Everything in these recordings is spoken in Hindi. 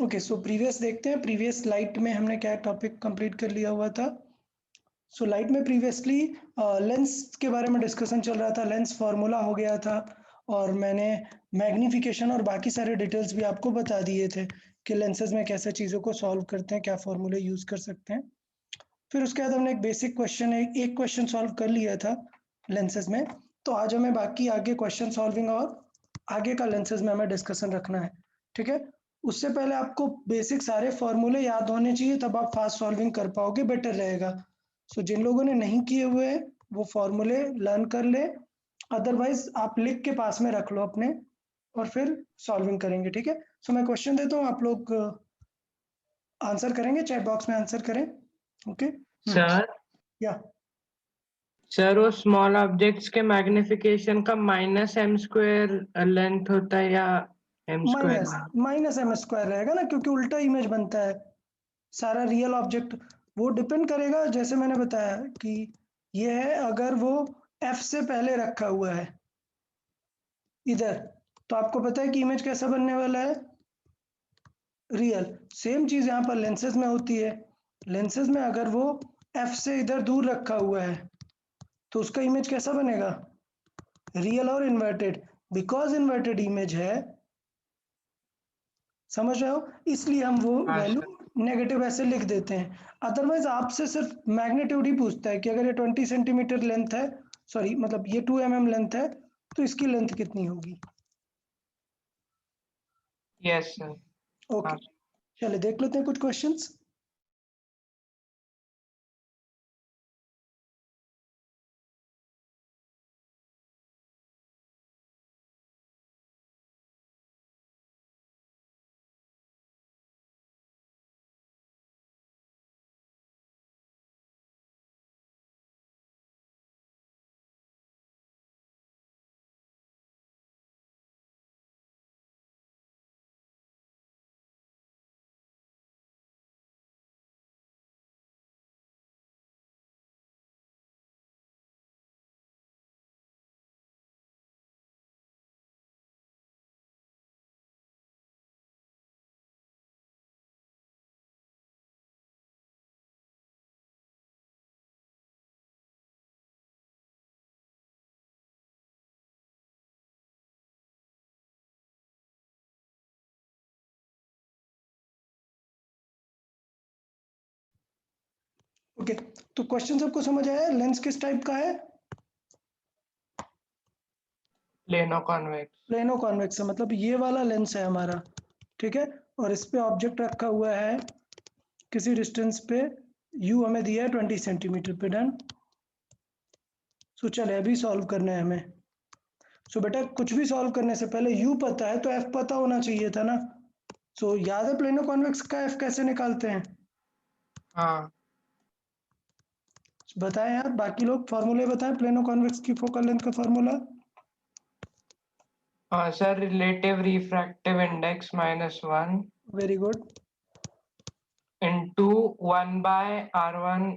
ओके, सो प्रीवियस देखते हैं। प्रीवियस स्लाइड में हमने क्या टॉपिक कंप्लीट कर लिया हुआ था। सो लाइट में प्रीवियसली लेंस के बारे में डिस्कशन चल रहा था, लेंस फार्मूला हो गया था और मैंने मैग्नीफिकेशन और बाकी सारे डिटेल्स भी आपको बता दिए थे कि लेंसेज में कैसे चीज़ों को सॉल्व करते हैं, क्या फार्मूले यूज़ कर सकते हैं। फिर उसके बाद हमने एक बेसिक क्वेश्चन एक क्वेश्चन सॉल्व कर लिया था लेंसेज में। तो आज हमें बाकी आगे क्वेश्चन सॉल्विंग और आगे का लेंसेज में हमें डिस्कशन रखना है, ठीक है। उससे पहले आपको बेसिक सारे फॉर्मूले याद होने चाहिए, तब आप फास्ट सॉल्विंग कर पाओगे, बेटर रहेगा। सो जिन लोगों ने नहीं किए हुए हैं वो फॉर्मूले लर्न कर ले, अदरवाइज आप लिख के पास में रख लो अपने और फिर सॉल्विंग करेंगे, ठीक है। सो मैं क्वेश्चन देता हूँ, आप लोग आंसर करेंगे, चैट बॉक्स में आंसर करें। ओके सर या सर वो स्मॉल ऑब्जेक्ट्स के मैग्निफिकेशन का -m² लेंथ होता है या m²? माइनस एम स्क्वायर रहेगा ना, क्योंकि उल्टा इमेज बनता है सारा रियल ऑब्जेक्ट। वो डिपेंड करेगा, जैसे मैंने बताया कि ये है, अगर वो f से पहले रखा हुआ है इधर, तो आपको पता है कि इमेज कैसा बनने वाला है, रियल। सेम चीज यहाँ पर लेंसेज में होती है। लेंसेज में अगर वो f से इधर दूर रखा हुआ है तो उसका इमेज कैसा बनेगा, रियल और इन्वर्टेड। बिकॉज इन्वर्टेड इमेज है, समझ रहे हो, इसलिए हम वो हाँ वैल्यू सर। नेगेटिव ऐसे लिख देते हैं। अदरवाइज आपसे सिर्फ मैग्नीट्यूड ही पूछता है कि अगर ये 20 सेंटीमीटर लेंथ है, सॉरी मतलब ये 2 mm लेंथ है, तो इसकी लेंथ कितनी होगी। Yes sir. ओके, हाँ चलिए देख लेते हैं कुछ क्वेश्चंस। ओके, तो क्वेश्चन सबको समझ आया, लेंस किस टाइप का है, प्लेनो कॉन्वेक्स। प्लेनो कॉन्वेक्स है, मतलब ये वाला लेंस है हमारा, ठीक है। और इस पे ऑब्जेक्ट रखा हुआ है किसी डिस्टेंस पे, u हमें दिया है 20 सेंटीमीटर पे, डन। सो चले अभी सॉल्व करना है हमें। सो बेटा कुछ भी सॉल्व करने से पहले u पता है तो f पता होना चाहिए था ना। सो याद है प्लेनो कॉन्वेक्स का f कैसे निकालते हैं, हाँ बताएं यार, बाकी लोग फॉर्मूले बताएं प्लेनो कॉन्वेक्स की फोकल लेंथ का formula. Sir relative refractive index -1 very good. Into 1/r1।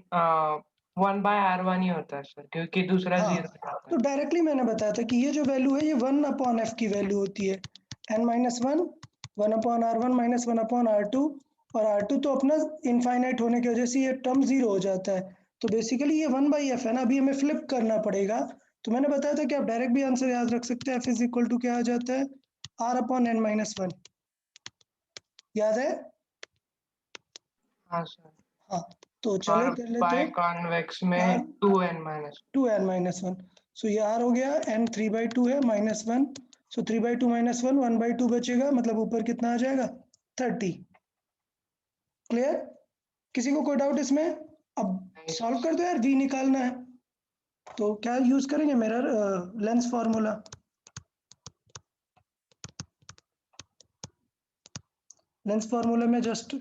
1/r1 ही होता है सर, क्योंकि दूसरा हाँ, 0 आता तो है। डायरेक्टली मैंने बताया था कि ये जो वैल्यू है ये 1/f की वैल्यू होती है, n-1 1/r1 -1/r2, और r2 तो अपना इनफाइनाइट होने की वजह से ये टर्म जीरो हो जाता है। तो बेसिकली ये 1/f है ना, अभी हमें फ्लिप करना पड़ेगा। तो मैंने बताया था कि आप डायरेक्ट भी आंसर याद रख सकते हैं, f इज इक्वल टू क्या आ जाता है, r/n-1। याद है, हाँ सर। हाँ। तो चले और कर लेते बाय हैं कॉन्वेक्स r में 2n-1। 2n-1। सो ये r हो गया, n 3/2 है -1, सो 3/2 -1 1/2 बचेगा, मतलब ऊपर कितना आ जाएगा 30। क्लियर, किसी को कोई डाउट इसमें। अब सॉल्व कर दो यार, v निकालना है तो क्या यूज करेंगे, mirror lens formula. Lens formula में जस्ट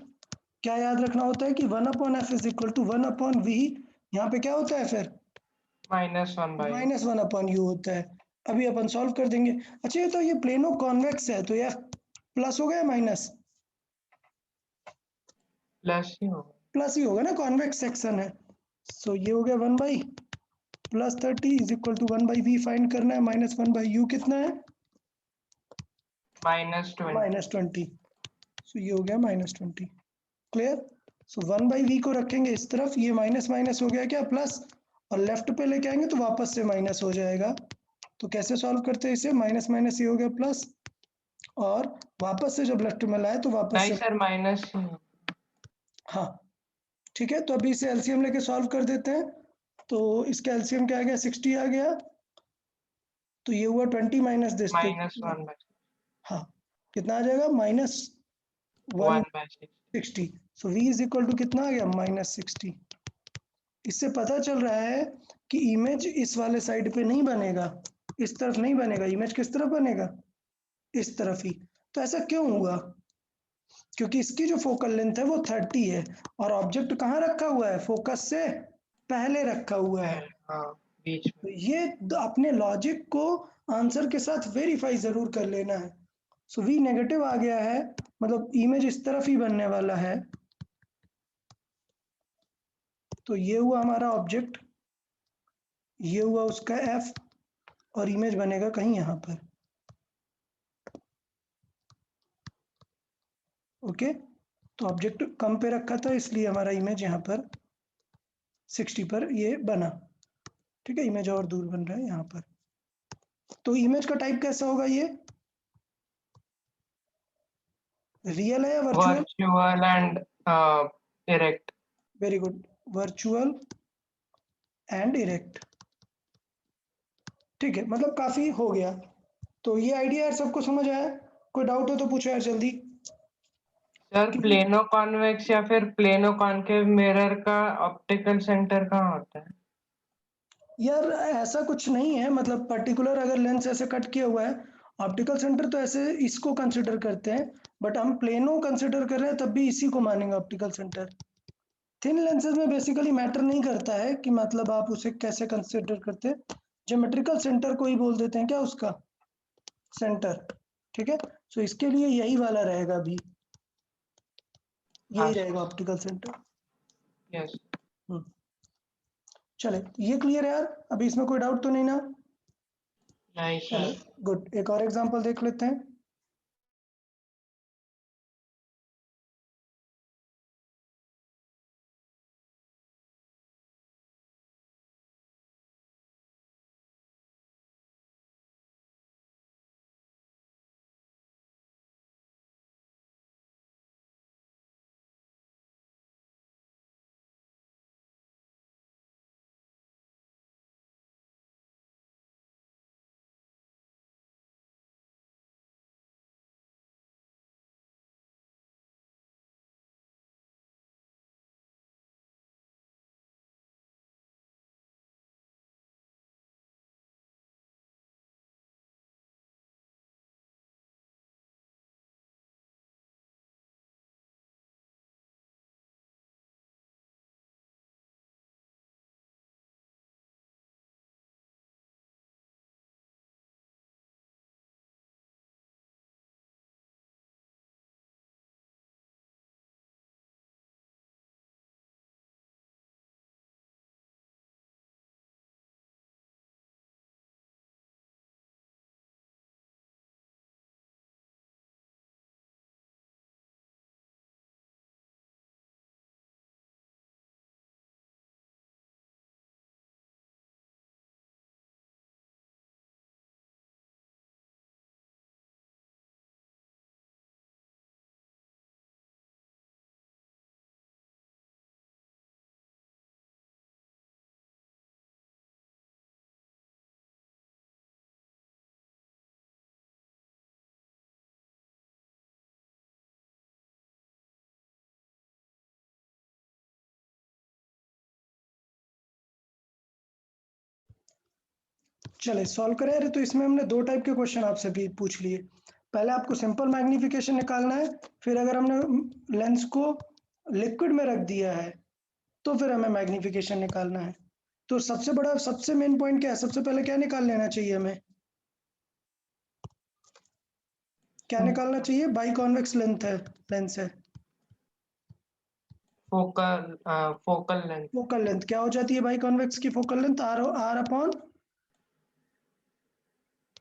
क्या याद रखना होता है कि 1/f is equal to 1/v। यहाँ पे क्या होता है फिर, -1/u। -1/u होता है। अभी अपन सॉल्व कर देंगे। अच्छा ये तो ये प्लेनो कॉन्वेक्स है, तो ये प्लस हो गया माइनस, प्लस ही होगा। प्लस ही होगा ना, कॉन्वेक्स सेक्शन है। सो ये हो गया 1 plus 30 is equal to 1/v find करना है, -1/u कितना है, -20। -20। सो ये हो गया -20। क्लियर? सो 1/v को रखेंगे इस तरफ, ये माइनस माइनस हो गया क्या प्लस, और लेफ्ट पे लेके आएंगे तो वापस से माइनस हो जाएगा। तो कैसे सॉल्व करते हैं इसे, माइनस माइनस ये हो गया प्लस, और वापस से जब लेफ्ट में लाए तो वापस नहीं से सर माइनस। हाँ ठीक है। तो अभी इसे एलसीएम लेके सॉल्व कर देते हैं। तो इसका एलसीएम क्या आ गया, 60 आ गया। तो ये हुआ 20 माइनस दिस, तो -1/6। हाँ कितना आ जाएगा, (1/6). -1/60। सो v इज इक्वल टू कितना आ गया, -60। इससे पता चल रहा है कि इमेज इस वाले साइड पे नहीं बनेगा, इस तरफ नहीं बनेगा, इमेज किस तरफ बनेगा, इस तरफ ही। तो ऐसा क्यों हुआ, क्योंकि इसकी जो फोकल लेंथ है वो 30 है, और ऑब्जेक्ट कहाँ रखा हुआ है, फोकस से पहले रखा हुआ है। हाँ बीच तो में। ये अपने लॉजिक को आंसर के साथ वेरीफाई जरूर कर लेना है। सो v नेगेटिव आ गया है, मतलब इमेज इस तरफ ही बनने वाला है। तो ये हुआ हमारा ऑब्जेक्ट, ये हुआ उसका f, और इमेज बनेगा कहीं यहाँ पर। ओके, तो ऑब्जेक्ट कम पे रखा था इसलिए हमारा इमेज यहाँ पर 60 पर ये बना। ठीक है, इमेज और दूर बन रहा है यहाँ पर। तो इमेज का टाइप कैसा होगा, ये रियल है या virtual, virtual and erect. Very good, virtual and erect. ठीक है, मतलब काफी हो गया। तो ये आइडिया यार सबको समझ आया, कोई डाउट हो तो पूछो यार जल्दी। सर प्लेनो कॉन्वेक्स या फिर प्लेनो कॉन्केव मिरर का ऑप्टिकल सेंटर कहाँ होता है? यार ऐसा कुछ नहीं है, मतलब पर्टिकुलर अगर लेंस ऐसे कट किया हुआ है, ऑप्टिकल सेंटर तो ऐसे इसको कंसिडर करते हैं, बट हम प्लेनो कंसिडर कर रहे हैं तब भी इसी को मानेंगे ऑप्टिकल सेंटर। थिन लेंसेज में बेसिकली मैटर नहीं करता है कि मतलब आप उसे कैसे कंसिडर करते हैं, ज्योमेट्रिकल सेंटर को ही बोल देते हैं क्या उसका सेंटर। ठीक है, सो इसके लिए यही वाला रहेगा भी, हाँ यही रहेगा ऑप्टिकल सेंटर। यस। चले, ये क्लियर है यार, अभी इसमें कोई डाउट तो नहीं ना। नहीं चलो सर। गुड, एक और एग्जांपल देख लेते हैं। चले सॉल्व करें। अरे तो इसमें हमने दो टाइप के क्वेश्चन आपसे भी पूछ लिए। पहले आपको सिंपल मैग्निफिकेशन निकालना है, फिर अगर हमने लेंस को लिक्विड में रख दिया है तो फिर हमें मैग्निफिकेशन निकालना है। तो सबसे बड़ा, सबसे मेन पॉइंट क्या है, सबसे पहले क्या निकाल लेना चाहिए हमें, क्या निकालना चाहिए, बाई कॉन्वेक्स लेंथ है, लेंस है, फोकल लेंथ। फोकल लेंथ क्या हो जाती है, बाई कॉन्वेक्स की focal length R upon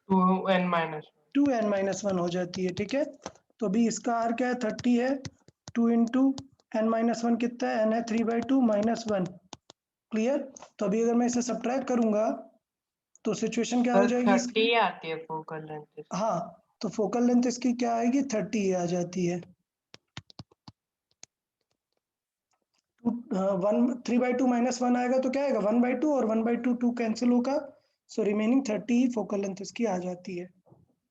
2n-1। 2n-1 हो जाती है। ठीक है, तो अभी इसका आर क्या है 30 है, 2 इंटू n-1 कितना है, n है 3/2 -1। क्लियर। तो अभी अगर मैं इसे सब्ट्रैक्ट करूंगा तो सिचुएशन क्या हो जाएगी इसकी? 30 आती है फोकल लेंथ। हाँ, तो फोकल लेंथ इसकी क्या आएगी 30 आ जाती है। 3/2 -1 आएगा तो क्या आएगा 1/2 और 1/2 2 कैंसिल होगा, सो रिमेनिंग 30 फोकल लेंथ इसकी आ जाती है।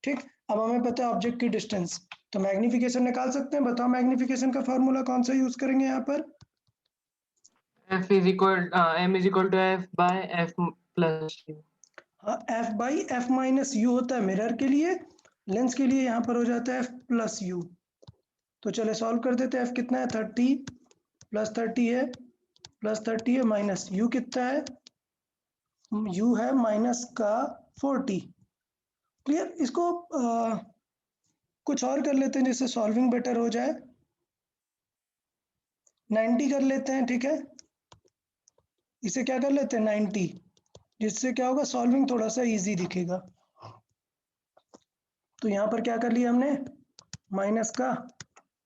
ठीक, अब हमें पता है ऑब्जेक्ट की डिस्टेंस, तो मैग्निफिकेशन निकाल सकते हैं। बताओ मैग्निफिकेशन का फॉर्मूला कौन सा यूज करेंगे यहाँ पर? m is equal to f by f plus u। हाँ, f by F minus you होता है मिरर के लिए, लेंस के लिए यहाँ पर हो जाता है f प्लस यू। तो चले सॉल्व कर देते हैं। f कितना है 30 प्लस 30 है, प्लस 30 है, माइनस यू कितना है, यू है माइनस का 40। क्लियर। इसको कुछ और कर लेते हैं जिससे सॉल्विंग बेटर हो जाए। 90 कर लेते हैं, ठीक है। इसे क्या कर लेते हैं 90, जिससे क्या होगा सॉल्विंग थोड़ा सा इजी दिखेगा। तो यहाँ पर क्या कर लिया हमने माइनस का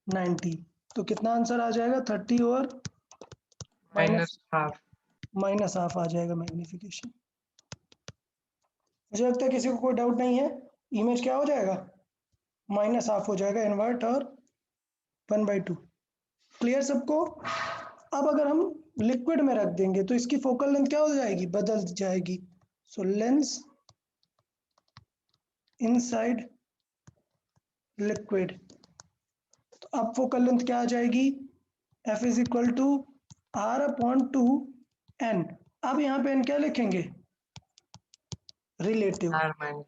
90, तो कितना आंसर आ जाएगा 30 और माइनस हाफ। माइनस हाफ आ जाएगा मैग्निफिकेशन। मुझे लगता है किसी को कोई डाउट नहीं है। इमेज क्या हो जाएगा माइनस हाफ हो जाएगा इन्वर्ट और 1/2। क्लियर सबको। अब अगर हम लिक्विड में रख देंगे तो इसकी फोकल लेंथ क्या हो जाएगी, बदल जाएगी। सो लेंस इनसाइड लिक्विड, तो अब फोकल लेंथ क्या आ जाएगी, f is equal to r/2n। अब यहाँ पे n क्या लिखेंगे, रिलेटिव। r minus.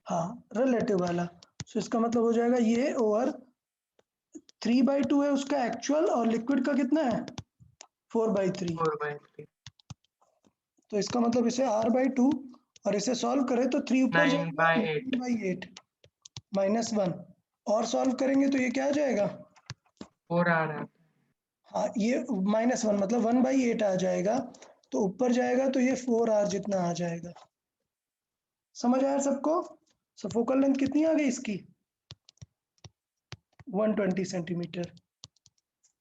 हाँ, रिलेटिव वाला। सो इसका मतलब हो जाएगा ये ओवर 3/2 है उसका एक्चुअल, और लिक्विड का कितना है 4/3। 4/3। तो इसका मतलब इसे r/2 और इसे सॉल्व करें तो 3 ऊपर जाएगा 9/8। 9/8 -1, और सॉल्व करेंगे तो ये क्या आ जाएगा, 4r। हाँ ये -1 मतलब 1/8 आ जाएगा। तो ऊपर जाएगा तो ये 4r जितना आ जाएगा। समझ आया सबको। सो फोकल लेंथ कितनी आ गई इसकी 120 सेंटीमीटर।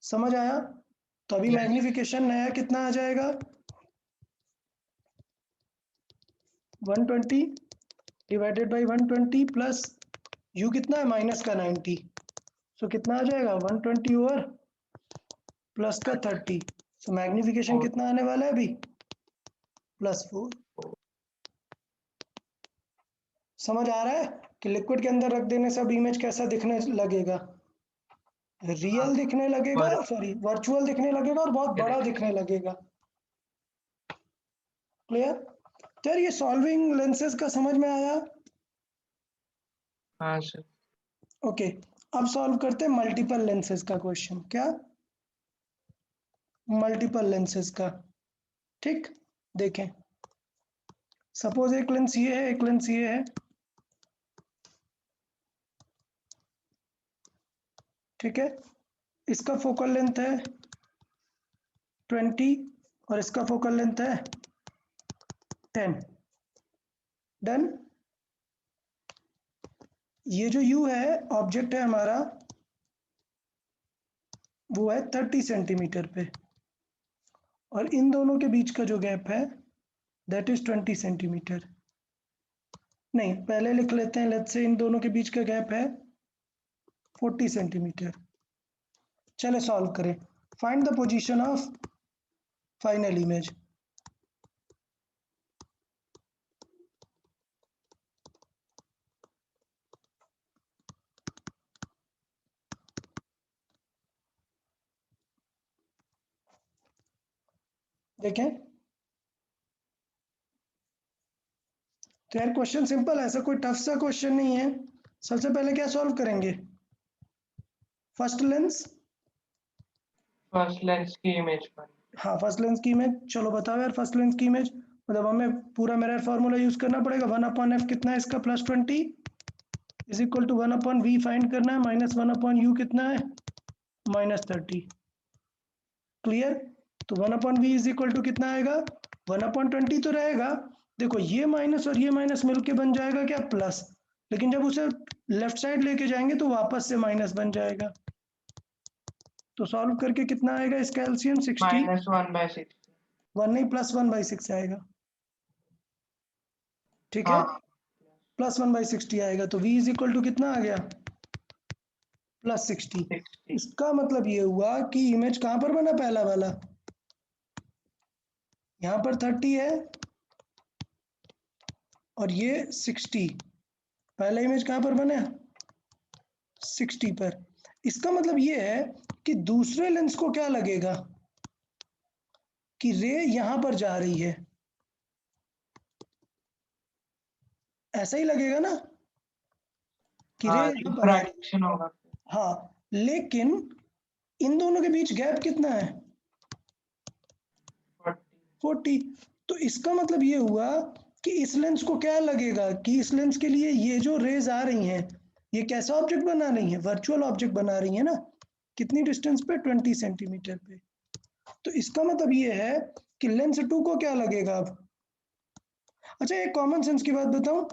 समझ आया। तो अभी मैग्निफिकेशन नया कितना आ जाएगा 120 डिवाइडेड बाई 120 प्लस यू कितना है माइनस का 90। सो कितना आ जाएगा 120 ओवर प्लस का 30। सो मैग्निफिकेशन कितना आने वाला है अभी +4। समझ आ रहा है कि लिक्विड के अंदर रख देने से अब इमेज कैसा दिखने लगेगा, रियल दिखने लगेगा, सॉरी वर्चुअल दिखने लगेगा और बहुत बड़ा दिखने लगेगा। क्लियर। तो यार ये सॉल्विंग लेंसेज का समझ में आया। हाँ सर। ओके, अब सॉल्व करते हैं मल्टीपल लेंसेज का क्वेश्चन। क्या, मल्टीपल लेंसेज का। ठीक, देखें सपोज एक लेंस ये है, एक लेंस ये है, ठीक है। इसका फोकल लेंथ है 20 और इसका फोकल लेंथ है 10। डन। ये जो u है ऑब्जेक्ट है हमारा, वो है 30 सेंटीमीटर पे, और इन दोनों के बीच का जो गैप है दैट इज 20 सेंटीमीटर। नहीं, पहले लिख लेते हैं, लेट्स से इन दोनों के बीच का गैप है 40 सेंटीमीटर। चले सॉल्व करें। Find the position of final image. देखें तो यार क्वेश्चन सिंपल है, ऐसा कोई टफ सा क्वेश्चन नहीं है। सबसे पहले क्या सॉल्व करेंगे, फर्स्ट लेंस। फर्स्ट लेंस की इमेज पर। हाँ, फर्स्ट लेंस की इमेज। चलो बताओ यार फर्स्ट लेंस की इमेज, मतलब हमें पूरा मिरर फार्मूला यूज करना पड़ेगा। 1/f कितना है इसका +20 is equal to 1/v find करना है, -1/u कितना है -30। क्लियर। तो 1/v इज इक्वल टू कितना आएगा 1/20 तो रहेगा। देखो ये माइनस और ये माइनस मिलके बन जाएगा क्या प्लस, लेकिन जब उसे लेफ्ट साइड लेके जाएंगे तो वापस से माइनस बन जाएगा। तो सॉल्व करके कितना आएगा इसका एलसीएम? 60। -1/6। 1 नहीं, +1/6 आएगा, ठीक है, हाँ, +1/60 आएगा। तो v इज इक्वल टू कितना आ गया? +60। 60। इसका मतलब ये हुआ कि इमेज कहां पर बना? पहला वाला यहाँ पर 30 है और ये 60। पहला इमेज कहां पर बना? 60 पर। इसका मतलब ये है कि दूसरे लेंस को क्या लगेगा कि रे यहां पर जा रही है, ऐसा ही लगेगा ना कि रे हाँ, यहां पर आ रही है। रिफ्रैक्शन होगा। हाँ, लेकिन इन दोनों के बीच गैप कितना है? 40। तो इसका मतलब ये हुआ कि इस लेंस को क्या लगेगा कि इस लेंस के लिए ये जो रेज आ रही हैं, ये कैसा ऑब्जेक्ट बना रही है? वर्चुअल ऑब्जेक्ट बना रही है ना। कितनी डिस्टेंस पे? 20 सेंटीमीटर पे। तो इसका मतलब ये है कि लेंस 2 को क्या लगेगा अब? अच्छा, एक कॉमन सेंस की बात बताऊं,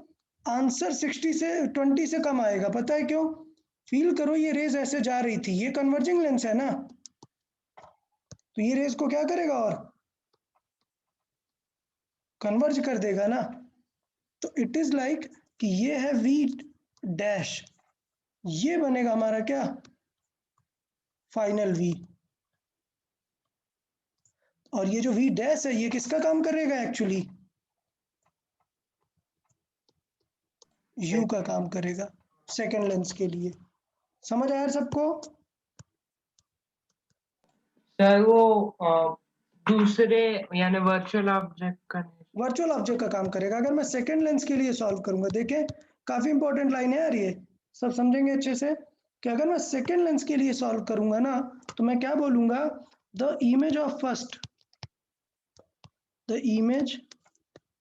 आंसर 60 से 20 से कम आएगा। पता है क्यों? फील करो, ये रेज ऐसे जा रही थी, ये कन्वर्जिंग लेंस है ना, तो ये रेज को क्या करेगा? और कन्वर्ज कर देगा ना। तो इट इज लाइक कि ये है v डैश, ये बनेगा हमारा क्या? Final v। और ये जो v डैश है ये किसका काम करेगा एक्चुअली? u का काम करेगा सेकेंड लेंस के लिए। समझ आया सबको? सर वो दूसरे यानी वर्चुअल ऑब्जेक्ट का नहीं। वर्चुअल ऑब्जेक्ट का काम करेगा। अगर मैं सेकेंड लेंस के लिए सॉल्व करूंगा, देखें काफी इंपॉर्टेंट लाइन है यार, ये सब समझेंगे अच्छे से कि अगर मैं सेकेंड लेंस के लिए सॉल्व करूंगा ना, तो मैं क्या बोलूंगा? The image of first, the image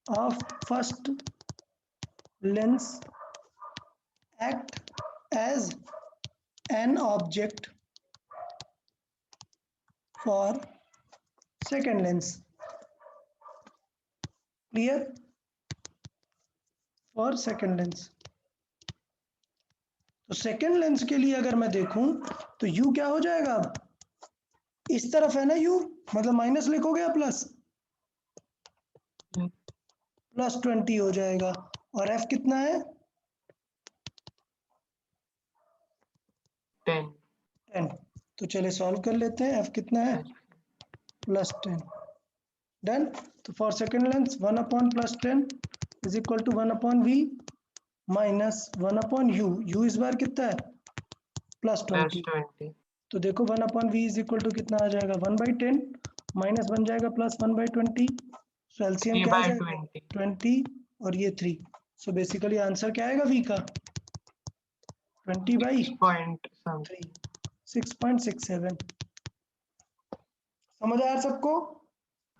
of first lens act as an object for second lens. Clear? For second lens. तो सेकेंड लेंस के लिए अगर मैं देखूं तो u क्या हो जाएगा? अब इस तरफ है ना u, मतलब माइनस लिखोगे या प्लस? +20 हो जाएगा। और f कितना है? 10। 10। तो चले सॉल्व कर लेते हैं। f कितना है? +10। डन। तो for second lens 1/+10 is equal to 1/v minus 1/u। u इस बार कितना है? +20। +20। तो देखो 1/v इज इक्वल टू कितना आ जाएगा? 1/10 माइनस बन जाएगा +1/20। सो एलसीएम क्या आ जाएगा? 3/20। 20 और ये 3। सो बेसिकली आंसर क्या आएगा v का? 20/3, 6.67। समझ आया सबको?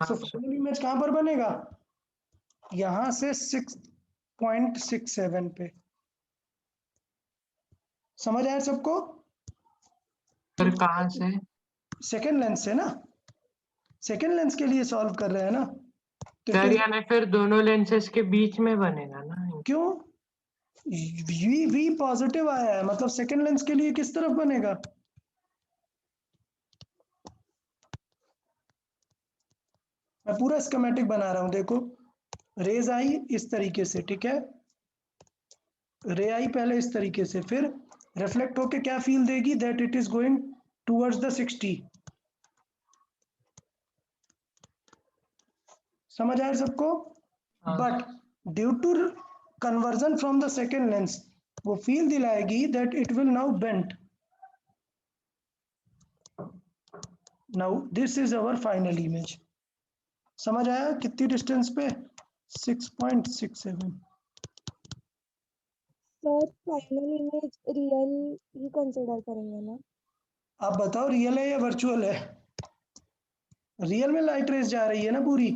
सो हाँ सर। फाइनल इमेज कहां पर बनेगा? यहां से 6.67 पे। समझ आया सबको? फिर कहाँ से? सेकेंड लेंस से ना, सेकेंड लेंस के लिए सॉल्व कर रहे हैं ना, तो इट सर इज यानी फिर दोनों लेंसेज के बीच में बनेगा ना? क्यों? v पॉजिटिव आया है, मतलब सेकेंड लेंस के लिए किस तरफ बनेगा? मैं पूरा स्कीमेटिक बना रहा हूं, देखो रेज आई इस तरीके से, ठीक है, रे आई पहले इस तरीके से, फिर रिफ्लेक्ट होके क्या फील देगी? That it is going towards the 60। समझ आया सबको? हाँ but due to conversion from the second lens, वो फील दिलाएगी that it will now bent. Now this is our final image. समझ आया कितनी डिस्टेंस पे? 6.67। सर फाइनल इमेज रियल ही कंसिडर करेंगे ना? आप बताओ रियल है या वर्चुअल है? रियल में लाइट रेस जा रही है ना पूरी,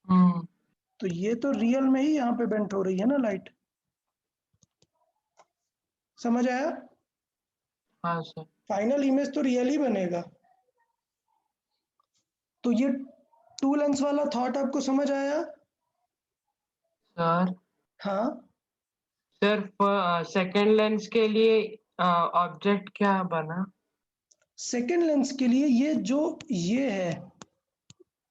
हम्म। तो ये तो रियल में ही यहाँ पे बेंट हो रही है ना लाइट। समझ आया? हाँ सर। फाइनल इमेज तो रियल ही बनेगा। तो ये टू लेंस वाला थॉट आपको समझ आया? सर हाँ, सर सेकंड लेंस के लिए ऑब्जेक्ट क्या बना? सेकेंड लेंस के लिए ये है,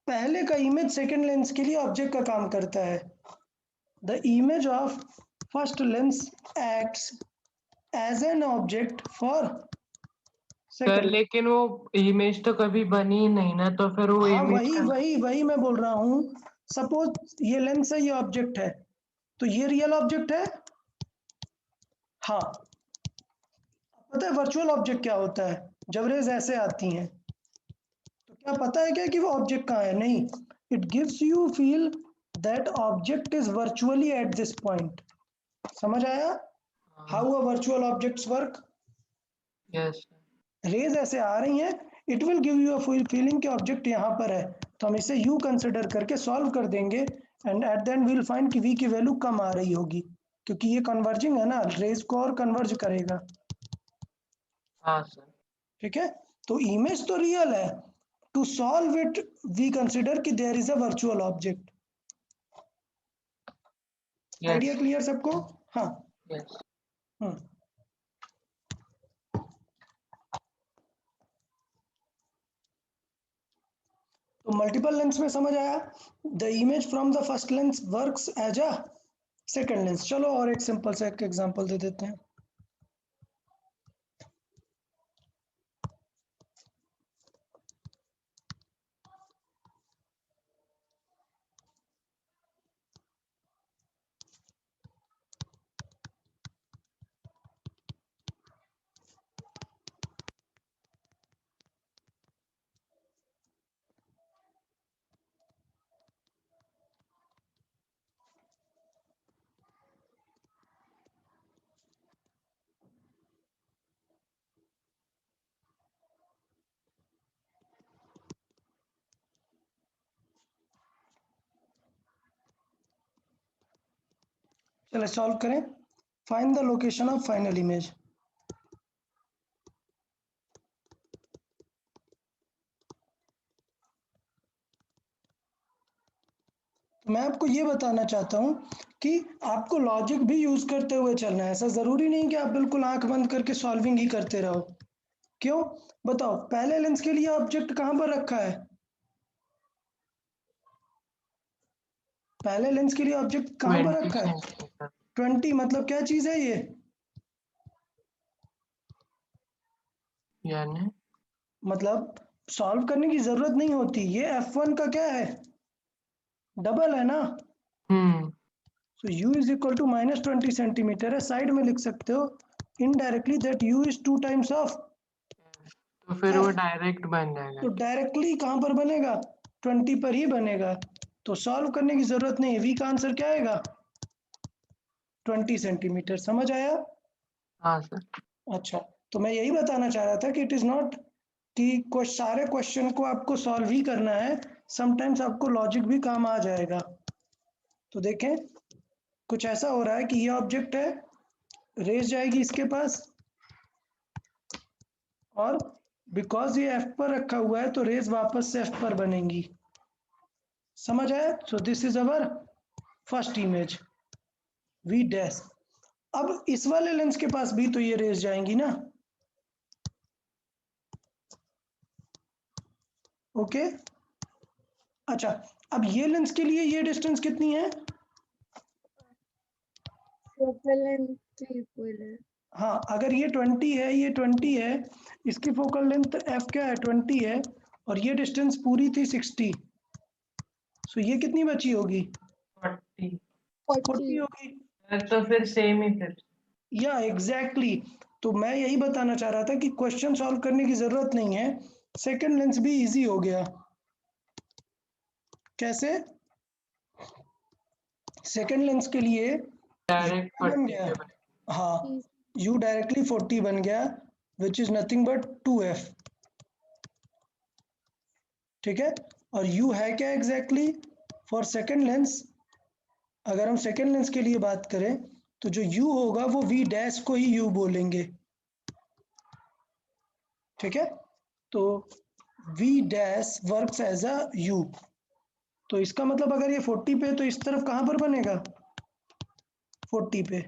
पहले का इमेज सेकेंड लेंस के लिए ऑब्जेक्ट का काम करता है। The image of first lens acts as an object for sir second. लेकिन वो इमेज तो कभी बनी ही नहीं ना, तो फिर वो हाँ, इमेज वही का वही वही मैं बोल रहा हूँ। सपोज ये लेंस है, ये ऑब्जेक्ट है, तो ये रियल ऑब्जेक्ट है। हाँ, पता है वर्चुअल ऑब्जेक्ट क्या होता है? जब रेज ऐसे आती हैं तो क्या पता है क्या कि वो ऑब्जेक्ट कहाँ है? नहीं, it gives you feel that object is virtually at this point. समझ आया how a virtual objects work? Yes. Rays ऐसे आ रही हैं, it will give you a feeling कि ऑब्जेक्ट यहाँ पर है, तो हम इसे यू कंसिडर करके सॉल्व कर देंगे and at the end we'll find कि वी की वैल्यू कम आ रही होगी, क्योंकि ये कन्वर्जिंग है ना, रेज को और कन्वर्ज करेगा। हाँ सर। ठीक है, तो इमेज तो रियल है, to solve it we consider कि there is a virtual object. Idea yes. Clear सबको? हाँ। यस। हम्म तो मल्टीपल लेंस में समझ आया, the image from the first lens works as a second lens. चलो और एक सिंपल सा एक एग्जांपल दे देते हैं। चलो सॉल्व करें। Find the location of final image. तो मैं आपको ये बताना चाहता हूँ कि आपको लॉजिक भी यूज करते हुए चलना है। ऐसा जरूरी नहीं कि आप बिल्कुल आंख बंद करके सॉल्विंग ही करते रहो। क्यों? बताओ, पहले लेंस के लिए ऑब्जेक्ट कहाँ पर रखा है? पहले लेंस के लिए ऑब्जेक्ट कहाँ पर 20 रखा है? सेंटीमीटर। 20 मतलब क्या चीज है ये? यानी मतलब सॉल्व करने की जरूरत नहीं होती, ये f1 का क्या है? डबल है ना। Hmm so u is equal to -20 centimetre है, साइड में लिख सकते हो indirectly that u is 2 times of तो फिर वो f। डायरेक्ट बन जाएगा तो क्या? डायरेक्टली कहाँ पर बनेगा? 20 पर ही बनेगा, तो सॉल्व करने की जरूरत नहीं है। v का आंसर क्या आएगा? 20 सेंटीमीटर। समझ आया? हाँ सर। अच्छा, तो मैं यही बताना चाह रहा था कि इट इज नॉट कि सारे क्वेश्चन को आपको सॉल्व ही करना है, समटाइम्स आपको लॉजिक भी काम आ जाएगा। तो देखें, कुछ ऐसा हो रहा है कि ये ऑब्जेक्ट है, रेस जाएगी इसके पास, और बिकॉज ये एफ पर रखा हुआ है तो रेस वापस से एफ पर बनेंगी। समझ आया? So this is our first image v dash. अब इस वाले लेंस के पास भी तो ये रेस जाएंगी ना। ओके, अच्छा, अब ये लेंस के लिए ये डिस्टेंस कितनी है? फोकल लेंथ के इक्वल है। हाँ, अगर ये 20 है, ये 20 है, इसकी फोकल लेंथ f क्या है? 20 है, और ये डिस्टेंस पूरी थी 60। सो ये कितनी बची होगी? 40। 40 40। होगी। तो फिर सेम ही फिर। या एग्जैक्टली, तो मैं यही बताना चाह रहा था कि क्वेश्चन सॉल्व करने की जरूरत नहीं है, सेकंड लेंस भी इजी हो गया। कैसे? सेकंड लेंस के लिए डायरेक्ट u बन 40 गया, पे बन। हाँ, u डायरेक्टली 40 बन गया, which is nothing but 2f। ठीक है, और u है क्या एग्जैक्टली फॉर सेकंड लेंस? अगर हम सेकंड लेंस के लिए बात करें तो जो u होगा वो v डैश को ही u बोलेंगे। ठीक है, तो v dash works as a u। तो इसका मतलब अगर ये 40 पे तो इस तरफ कहाँ पर बनेगा? 40 पे।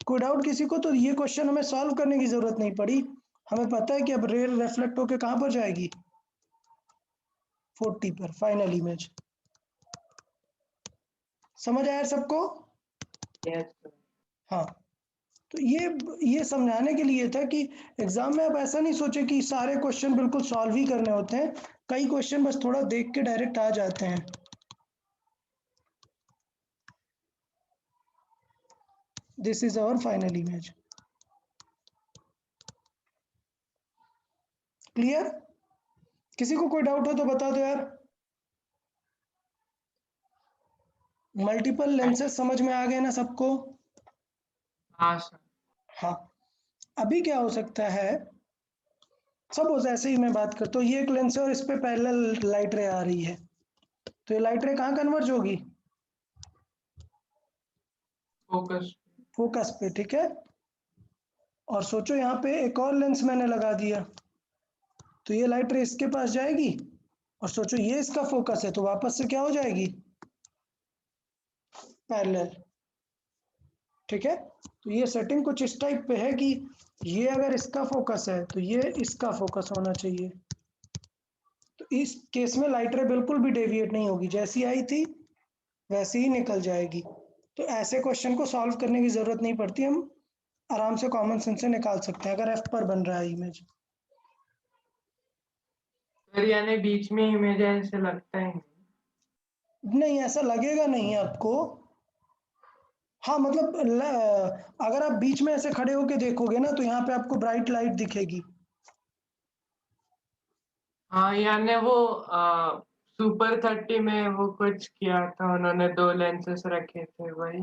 कोई डाउट किसी को? तो ये क्वेश्चन हमें सॉल्व करने की जरूरत नहीं पड़ी, हमें पता है कि अब रे रिफ्लेक्ट होके कहाँ पर जाएगी, 40 पर फाइनल इमेज। समझ आया सबको? Yes, sir. हाँ, तो ये समझाने के लिए था कि एग्जाम में आप ऐसा नहीं सोचे कि सारे क्वेश्चन बिल्कुल सॉल्व ही करने होते हैं, कई क्वेश्चन बस थोड़ा देख के डायरेक्ट आ जाते हैं। This is our final image. Clear? किसी को कोई डाउट हो तो बता दो यार। मल्टीपल लेंसेज समझ में आ गए ना सबको? हाँ सर। हाँ, अभी क्या हो सकता है, सपोज ऐसे ही मैं बात करता हूँ, ये एक लेंस है और इस पे पैरेलल लाइट रे आ रही है, तो ये लाइट रे कहाँ कन्वर्ज होगी, फोकस। फोकस पे, ठीक है। और सोचो यहाँ पे एक और लेंस मैंने लगा दिया, तो ये लाइट रे इसके पास जाएगी, और सोचो ये इसका फोकस है तो वापस से क्या हो जाएगी, पैरेलल, ठीक है। तो ये सेटिंग कुछ इस टाइप पे है कि ये अगर इसका फोकस है तो ये इसका फोकस होना चाहिए, तो इस केस में लाइट रे बिल्कुल भी डेविएट नहीं होगी, जैसी आई थी वैसे ही निकल जाएगी। तो ऐसे क्वेश्चन को सॉल्व करने की जरूरत नहीं पड़ती, हम आराम से कॉमन सेंस से निकाल सकते हैं अगर एफ पर बन रहा है इमेज। सर यानी बीच में इमेज ऐसे लगता है नहीं, ऐसा लगेगा नहीं आपको। हाँ मतलब अगर आप बीच में ऐसे खड़े होके देखोगे ना तो यहाँ पे आपको ब्राइट लाइट दिखेगी। हाँ यानी वो सुपर 30 में वो कुछ किया था उन्होंने, 2 लेंसेस रखे थे वही।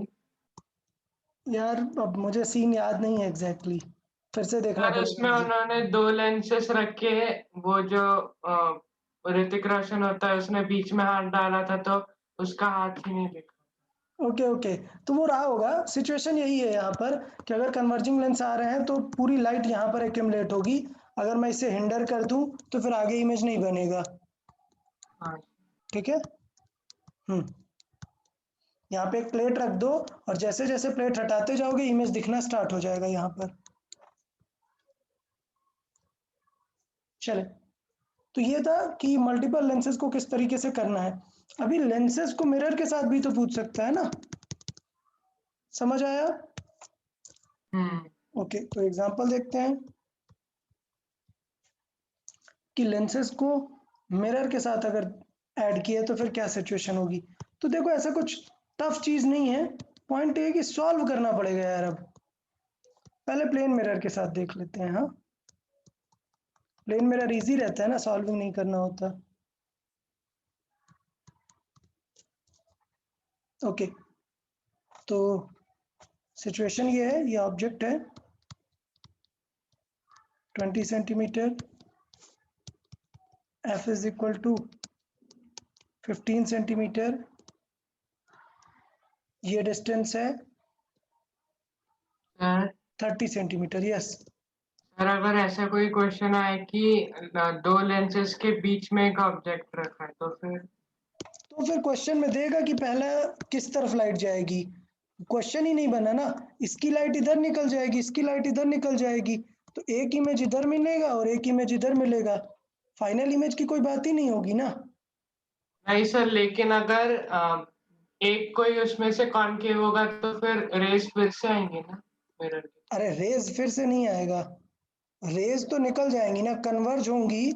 यार अब मुझे सीन याद नहीं है एग्जैक्टली, फिर से देखना सर पड़ेगा उसमें मुझे। उन्होंने 2 लेंसेस रखे, वो जो ऋतिक रोशन होता है उसने बीच में हाथ डाला था तो उसका हाथ ही नहीं दिखा। ओके ओके, तो वो रहा होगा, सिचुएशन यही है यहाँ पर कि अगर कन्वर्जिंग लेंस आ रहे हैं तो पूरी लाइट यहाँ पर एक्यूमुलेट होगी, अगर मैं इसे हिंडर कर दूं तो फिर आगे इमेज नहीं बनेगा, हाँ ठीक है। यहाँ पे एक प्लेट रख दो और जैसे जैसे प्लेट हटाते जाओगे इमेज दिखना स्टार्ट हो जाएगा यहाँ पर। चले, तो ये था कि मल्टीपल लेंसेज को किस तरीके से करना है। अभी लेंसेज को मिरर के साथ भी तो पूछ सकता है ना, समझ आया? ओके, तो एग्जांपल देखते हैं कि लेंसेज को मिरर के साथ अगर ऐड किए तो फिर क्या सिचुएशन होगी। तो देखो ऐसा कुछ टफ चीज नहीं है, पॉइंट ये है कि सॉल्व करना पड़ेगा यार। अब पहले प्लेन मिरर के साथ देख लेते हैं। हाँ, प्लेन मिरर इजी रहता है ना, सॉल्विंग नहीं करना होता। ओके, तो सिचुएशन ये है, ये ऑब्जेक्ट है 20 centimetre, f is equal to 15 centimetre, ये डिस्टेंस है सर। 30 सेंटीमीटर। यस, सर अगर ऐसा कोई क्वेश्चन आए कि 2 लेंसेस के बीच में एक ऑब्जेक्ट रखा है तो फिर क्वेश्चन में देगा कि पहला किस तरफ लाइट जाएगी, क्वेश्चन ही नहीं बना ना, इसकी लाइट इधर निकल जाएगी, इसकी लाइट इधर निकल जाएगी, तो एक इमेज इधर मिलेगा और एक इमेज इधर मिलेगा, फाइनल इमेज की कोई बात ही नहीं होगी ना। नहीं सर, लेकिन अगर एक कोई उसमें से कॉनकेव होगा तो फिर रेस फिर से आएंगे ना मिरर की। अरे रेज फिर से नहीं आएगा, रेज तो निकल जाएंगी ना, कन्वर्ज होंगी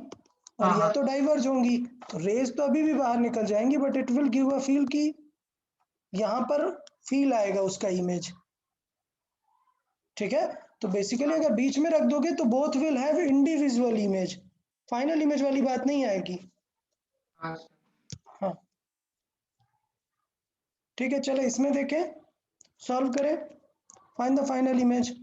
और हाँ या हाँ तो डाइवर्ज होंगी, तो रेज तो अभी भी बाहर निकल जाएंगी, but it will give a feel कि यहाँ पर फील आएगा उसका इमेज, ठीक है। तो बेसिकली अगर बीच में रख दोगे तो both will have individual image, final image वाली बात नहीं आएगी। हाँ सर। हाँ ठीक है, चलो इसमें देखें, सॉल्व करें, फाइंड द फाइनल इमेज।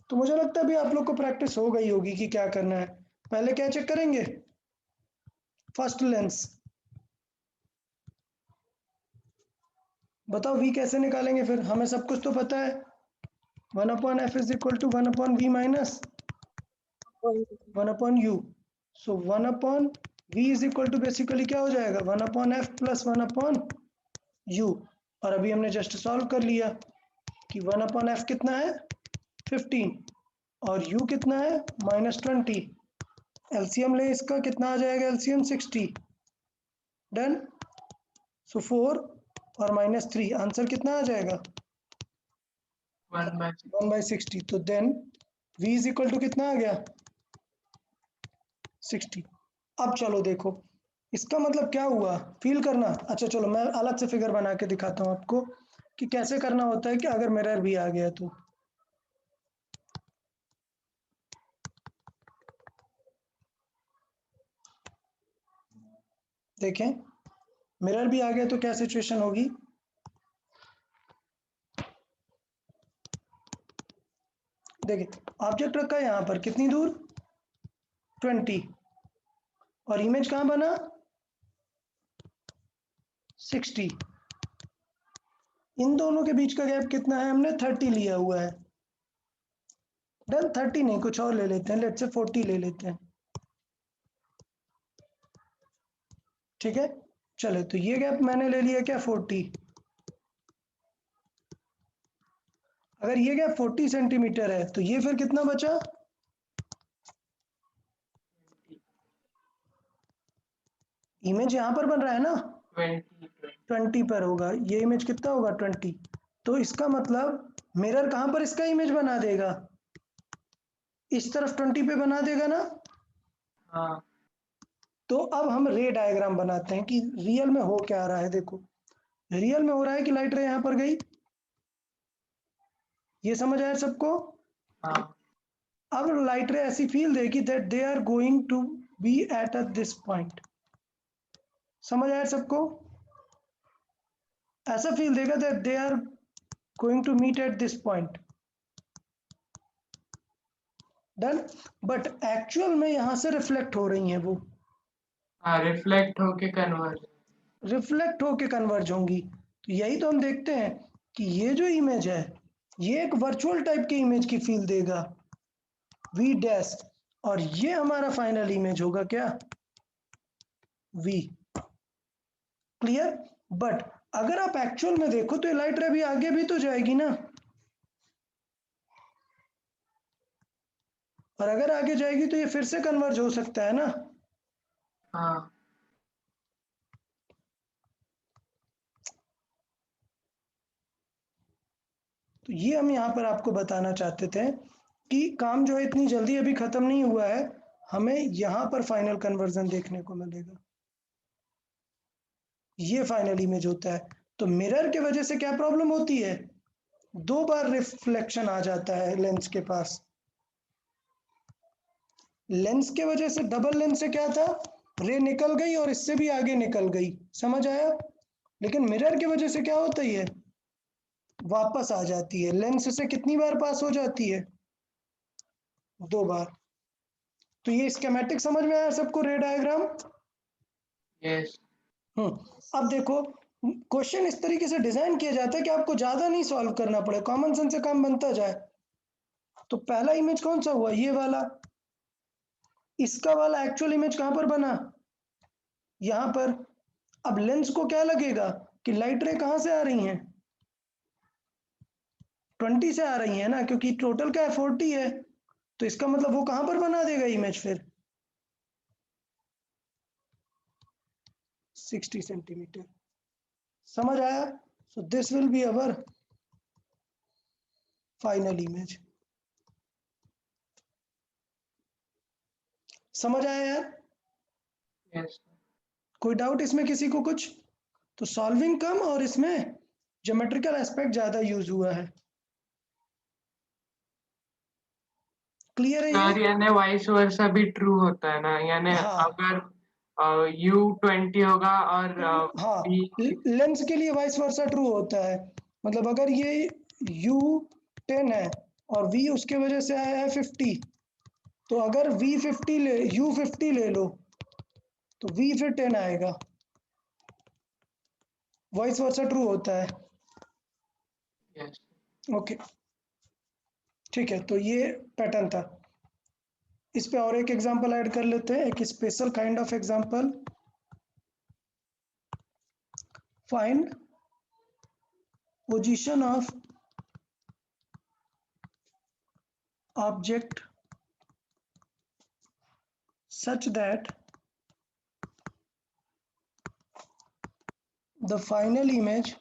तो मुझे लगता है अभी आप लोग को प्रैक्टिस हो गई होगी कि क्या करना है। पहले क्या चेक करेंगे, फर्स्ट लेंस, बताओ v कैसे निकालेंगे, फिर हमें सब कुछ तो पता है, 1/f is equal to 1/v minus 1/u, so 1/f v is equal to basically क्या हो जाएगा 1/f प्लस 1/u। और अभी हमने जस्ट सॉल्व कर लिया कि 1/f कितना है 15 और u कितना है -20। एलसीएम ले इसका, कितना आ जाएगा एलसीएम 60। डन। सो 4 और -3 आंसर कितना आ जाएगा 1/60। तो then v is equal to कितना आ गया 60। अब चलो देखो इसका मतलब क्या हुआ, फील करना। अच्छा चलो मैं अलग से फिगर बना के दिखाता हूँ आपको कि कैसे करना होता है कि अगर मिरर भी आ गया तो। देखें मिरर भी आ गया तो क्या सिचुएशन होगी। देखिए ऑब्जेक्ट रखा है यहाँ पर, कितनी दूर 20 और इमेज कहाँ बना 60। इन दोनों के बीच का गैप कितना है, हमने 30 लिया हुआ है। डन। 30 नहीं, कुछ और ले लेते हैं, लेट्स से 40 ले लेते हैं। ठीक है चले, तो ये गैप मैंने ले लिया क्या 40। अगर ये गैप 40 सेंटीमीटर है तो ये फिर कितना बचा, इमेज यहां पर बन रहा है ना 20 पर होगा, ये इमेज कितना होगा 20। तो इसका मतलब मिरर कहां पर इसका इमेज बना देगा, इस तरफ 20 पे बना देगा ना। हाँ तो अब हम रे डायग्राम बनाते हैं कि रियल में हो क्या रहा है। देखो रियल में हो रहा है कि लाइट रे यहां पर गई, ये समझ आया सबको। हाँ अब लाइट रे ऐसी फील देगी that they are going to be at this point, समझ आया सबको। ऐसा फील देगा that they are going to meet at this point. Done. But actual में यहां से रिफ्लेक्ट हो रही हैं वो, हाँ रिफ्लेक्ट होके कन्वर्ज। रिफ्लेक्ट होके कन्वर्ज होंगी। तो यही तो हम देखते हैं कि ये जो इमेज है ये एक वर्चुअल टाइप की इमेज की फील देगा v डैश, और ये हमारा फाइनल इमेज होगा क्या v। क्लियर। बट अगर आप एक्चुअल में देखो तो ये लाइट रे भी आगे भी तो जाएगी ना, और अगर आगे जाएगी तो ये फिर से कन्वर्ज हो सकता है ना। हाँ तो ये हम यहाँ पर आपको बताना चाहते थे कि काम जो है इतनी जल्दी अभी खत्म नहीं हुआ है, हमें यहाँ पर फाइनल कन्वर्जन देखने को मिलेगा। ये फाइनल इमेज होता है। तो मिरर के वजह से क्या प्रॉब्लम होती है, दो बार रिफ्लेक्शन आ जाता है लेंस के पास। लेंस के वजह से, डबल लेंस से क्या था, रे निकल गई और इससे भी आगे निकल गई, समझ आया। लेकिन मिरर की वजह से क्या होता है, वापस आ जाती है। लेंस से कितनी बार पास हो जाती है, दो बार। तो ये स्कीमेटिक समझ में आया सबको, रे डायग्राम। यस अब देखो क्वेश्चन इस तरीके से डिजाइन किया जाता है कि आपको ज्यादा नहीं सॉल्व करना पड़े, कॉमन सेंस से काम बनता जाए। तो पहला इमेज कौन सा हुआ, ये वाला। इसका वाला एक्चुअल इमेज कहां पर बना, यहां पर। अब लेंस को क्या लगेगा कि लाइट रे कहां से आ रही हैं, 20 से आ रही है ना, क्योंकि टोटल क्या है 40 है। तो इसका मतलब वो कहां पर बना देगा इमेज फिर 60 सेंटीमीटर, समझ आया। So this will be our final image. समझ आया यार, यस कोई डाउट इसमें किसी को कुछ। तो सॉल्विंग कम और इसमें ज्योमेट्रिकल एस्पेक्ट ज्यादा यूज हुआ है। क्लियर है सर ये। यानी वाइस वर्सा भी ट्रू होता है ना, यानी हाँ अगर U20 होगा और हाँ, B। लेंस के लिए वाइस वर्सा ट्रू होता है। मतलब अगर ये U10 है और V उसके वजह से आया है 50, तो अगर V50 ले, U50 ले लो तो V फिर 10 आएगा, वाइस वर्सा ट्रू होता है। यस ओके ठीक है, तो ये पैटर्न था। इस पे और एक एग्जांपल ऐड कर लेते हैं, एक special kind of example. Find position of object such that the final image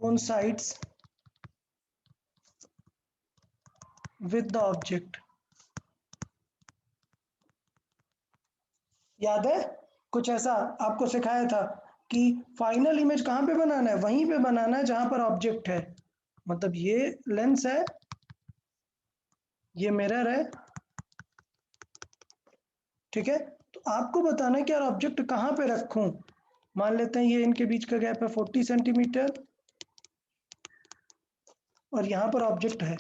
coincides with the object। याद है कुछ ऐसा आपको सिखाया था कि फाइनल इमेज कहाँ पे बनाना है, वहीं पे बनाना है जहां पर ऑब्जेक्ट है। मतलब ये लेंस है, ये मिरर है, ठीक है। तो आपको बताना है कि यार ऑब्जेक्ट कहाँ पे रखूं। मान लेते हैं ये इनके बीच का गैप है 40 सेंटीमीटर और यहाँ पर ऑब्जेक्ट है।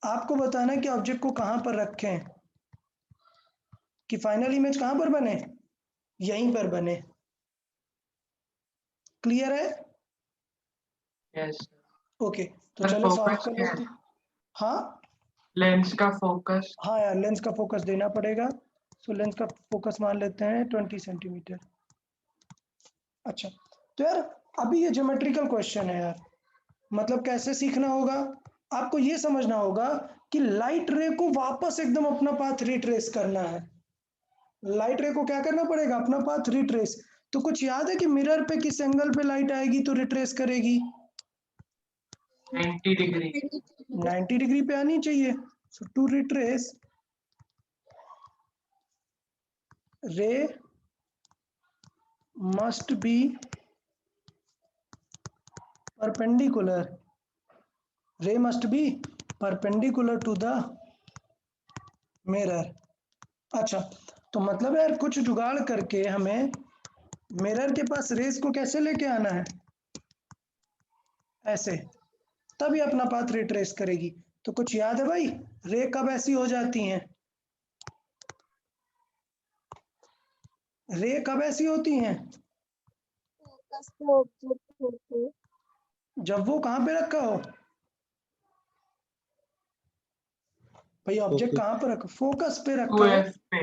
आपको बताना है कि ऑब्जेक्ट को कहाँ पर रखें कि फाइनल इमेज कहाँ पर बने, यहीं पर बने। क्लियर है? यस ओके, तो सर। चलो सॉल्व फोकस कर क्या लेते है? हैं। हाँ लेंस का फोकस। हाँ यार, लेंस का फोकस देना पड़ेगा। सो लेंस का फोकस मान लेते हैं 20 सेंटीमीटर। अच्छा, तो यार अभी ये ज्योमेट्रिकल क्वेश्चन है यार, मतलब कैसे सीखना होगा, आपको ये समझना होगा कि लाइट रे को वापस एकदम अपना पाथ रिट्रेस करना है। लाइट रे को क्या करना पड़ेगा, अपना पाथ रिट्रेस। तो कुछ याद है कि मिरर पे किस एंगल पे लाइट आएगी तो रिट्रेस करेगी? 90 डिग्री। 90 डिग्री पे आनी चाहिए। सो टू रिट्रेस रे must be perpendicular, ray must be perpendicular to the mirror। अच्छा, तो मतलब यार कुछ जुगाड़ करके हमें मिरर के पास रेस को कैसे लेके आना है, ऐसे, तभी अपना पाथ रिट्रेस करेगी। तो कुछ याद है भाई, रे कब ऐसी हो जाती हैं, रे कब ऐसी होती हैं? फोकस पे ऑब्जेक्ट होते जब वो कहाँ पे रखा हो भाई, ऑब्जेक्ट कहाँ पर रखा, फोकस पे रखा हो। 2F पे।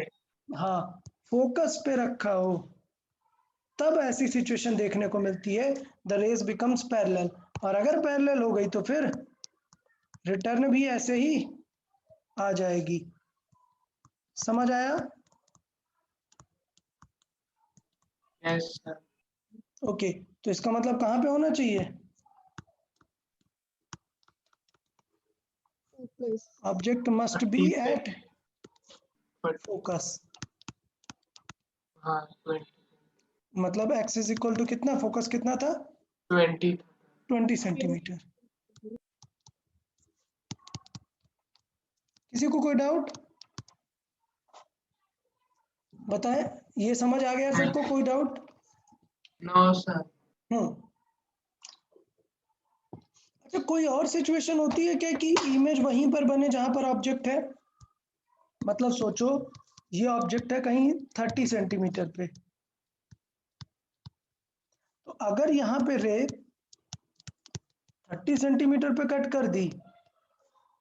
हाँ, फोकस पे रखा हो तब ऐसी सिचुएशन देखने को मिलती है, द रेस बिकम्स पैरेलल। और अगर पैरेलल हो गई तो फिर रिटर्न भी ऐसे ही आ जाएगी। समझ आया? Yes sir. ओके, तो इसका मतलब कहाँ पे होना चाहिए, फोकस ऑब्जेक्ट मस्ट बी 30 पे। At focus. हाँ 20। मतलब x इज इक्वल टू कितना, फोकस कितना था, 20। 20 सेंटीमीटर। किसी को कोई डाउट बताएं, ये समझ आ गया सबको, कोई डाउट? No sir. अच्छा, कोई और सिचुएशन होती है क्या कि इमेज वहीं पर बने जहां पर ऑब्जेक्ट है? मतलब सोचो ये ऑब्जेक्ट है कहीं 30 सेंटीमीटर पे, तो अगर यहाँ पे रे 30 सेंटीमीटर पे कट कर दी